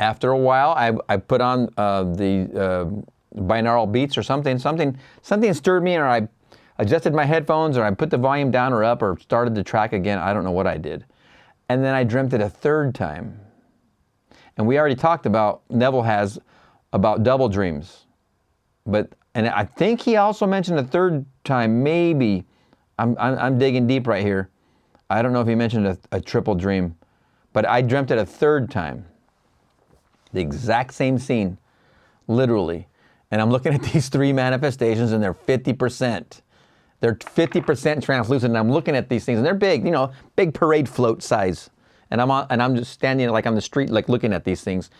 after a while, I put on the binaural beats or something. Something stirred me, or adjusted my headphones, or I put the volume down or up, or started the track again. I don't know what I did. And then I dreamt it a third time. And we already talked about, Neville has about double dreams. And I think he also mentioned a third time, maybe. I'm digging deep right here. I don't know if he mentioned a triple dream, but I dreamt it a third time. The exact same scene, literally. And I'm looking at these three manifestations, and they're 50%. They're 50% translucent, and I'm looking at these things, and they're big, big parade float size. And I'm just standing like on the street, like looking at these things,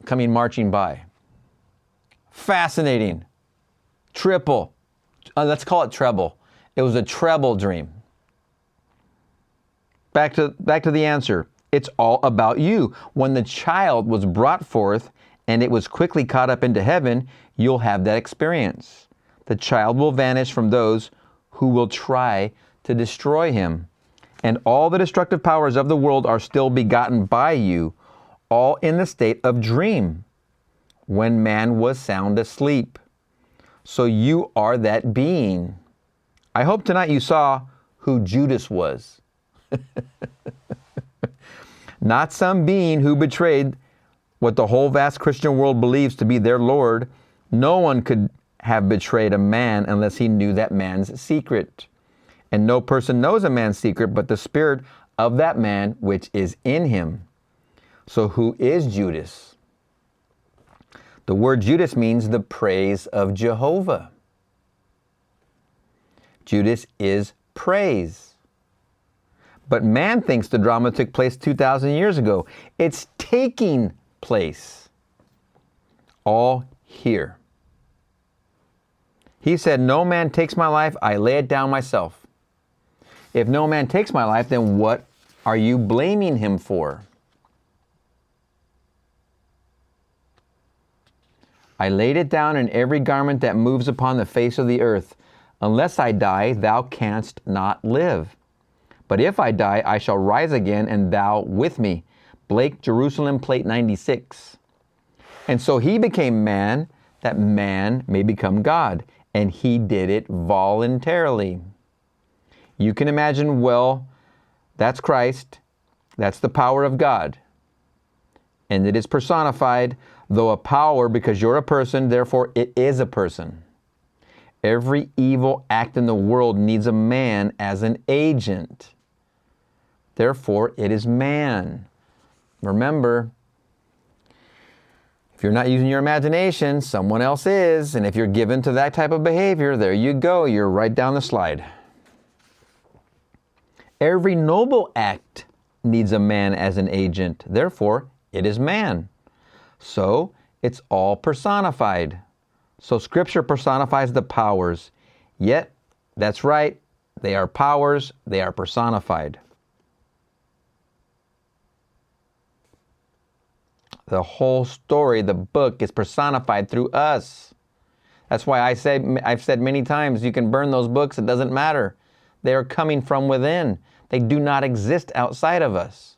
coming marching by. Fascinating. Triple. Let's call it treble. It was a treble dream. Back to the answer. It's all about you. When the child was brought forth and it was quickly caught up into heaven, you'll have that experience. The child will vanish from those who will try to destroy him. And all the destructive powers of the world are still begotten by you, all in the state of dream, when man was sound asleep. So you are that being. I hope tonight you saw who Judas was. Not some being who betrayed what the whole vast Christian world believes to be their Lord. No one could have betrayed a man unless he knew that man's secret. And no person knows a man's secret but the spirit of that man which is in him. So who is Judas? The word Judas means the praise of Jehovah. Judas is praise. But man thinks the drama took place 2,000 years ago. It's taking place. All here. He said, no man takes my life, I lay it down myself. If no man takes my life, then what are you blaming him for? I laid it down in every garment that moves upon the face of the earth. Unless I die, thou canst not live. But if I die, I shall rise again, and thou with me. Blake, Jerusalem, plate 96. And so he became man, that man may become God. And he did it voluntarily. You can imagine, well, that's Christ. That's the power of God. And it is personified, though a power, because you're a person, therefore it is a person. Every evil act in the world needs a man as an agent. Therefore, it is man. Remember, if you're not using your imagination, someone else is. And if you're given to that type of behavior, there you go. You're right down the slide. Every noble act needs a man as an agent. Therefore, it is man. So, it's all personified. So, Scripture personifies the powers. Yet, that's right, they are powers, they are personified. The whole story, the book, is personified through us. That's why I've said many times, you can burn those books, it doesn't matter. They are coming from within. They do not exist outside of us.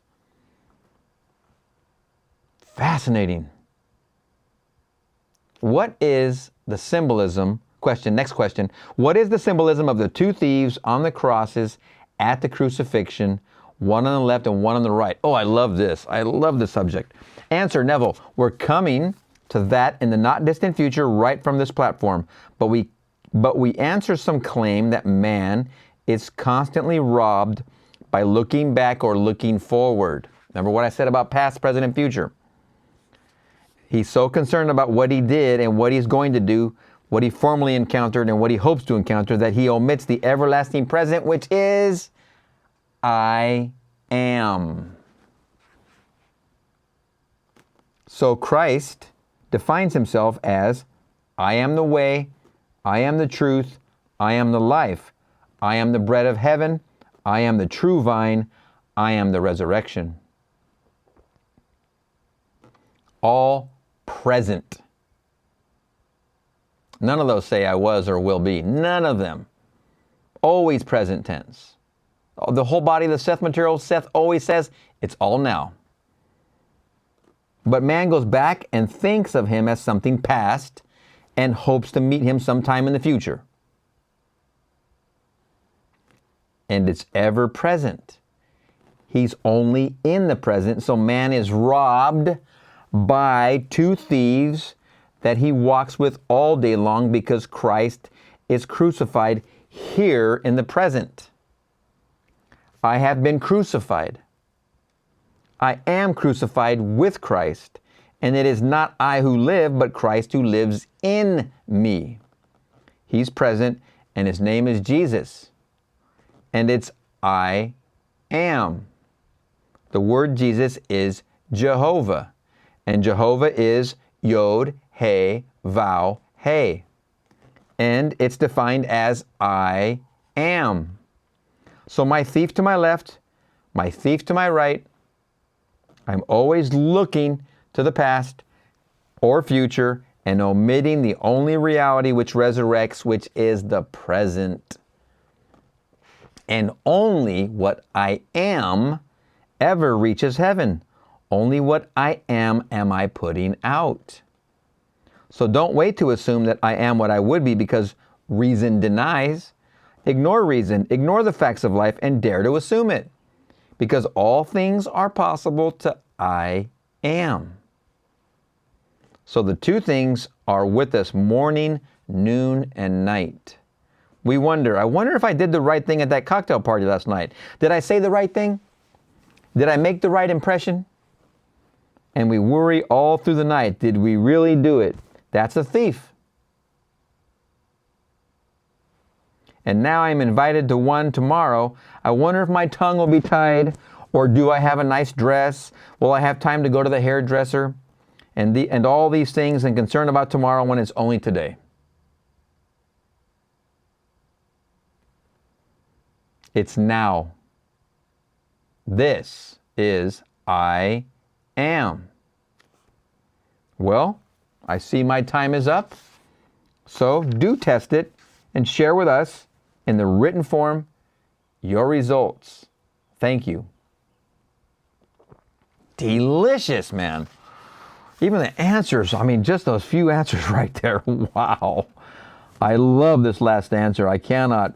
Fascinating. What is the symbolism? Next question. What is the symbolism of the two thieves on the crosses at the crucifixion, one on the left and one on the right? Oh, I love this. I love this subject. Answer, Neville. We're coming to that in the not distant future right from this platform. But we answer some claim that man is constantly robbed by looking back or looking forward. Remember what I said about past, present, and future. He's so concerned about what he did and what he's going to do, what he formerly encountered and what he hopes to encounter, that he omits the everlasting present, which is, I am. So Christ defines himself as, I am the way, I am the truth, I am the life, I am the bread of heaven, I am the true vine, I am the resurrection. All present. None of those say I was or will be. None of them. Always present tense. The whole body of the Seth material, Seth always says, it's all now. But man goes back and thinks of him as something past and hopes to meet him sometime in the future. and it's ever present. He's only in the present, so man is robbed by two thieves that he walks with all day long because Christ is crucified here in the present. I have been crucified. I am crucified with Christ, and it is not I who live, but Christ who lives in me. He's present, and his name is Jesus, and it's I am. The word Jesus is Jehovah, and Jehovah is Yod, He, Vav, He, and it's defined as I am. So my thief to my left, my thief to my right, I'm always looking to the past or future and omitting the only reality which resurrects, which is the present. And only what I am ever reaches heaven. Only what I am I putting out. So don't wait to assume that I am what I would be because reason denies. Ignore reason, ignore the facts of life, and dare to assume it. Because all things are possible to I am. So the two things are with us morning, noon, and night. I wonder if I did the right thing at that cocktail party last night. Did I say the right thing? Did I make the right impression? And we worry all through the night. Did we really do it? That's a thief. And now I'm invited to one tomorrow. I wonder if my tongue will be tied, or do I have a nice dress? Will I have time to go to the hairdresser? And all these things and concern about tomorrow when it's only today. It's now. This is I am. Well, I see my time is up. So do test it and share with us in the written form your results. Thank you. Delicious, man. Even the answers, just those few answers right there. Wow. I love this last answer. I cannot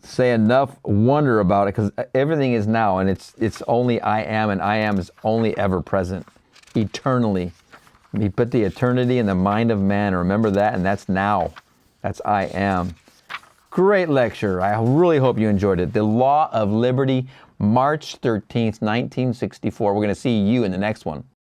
say enough wonder about it because everything is now, and it's only I am, and I am is only ever present, eternally. He put the eternity in the mind of man. Remember that, and that's now. That's I am. Great lecture. I really hope you enjoyed it. The Law of Liberty, March 13th, 1964. We're going to see you in the next one.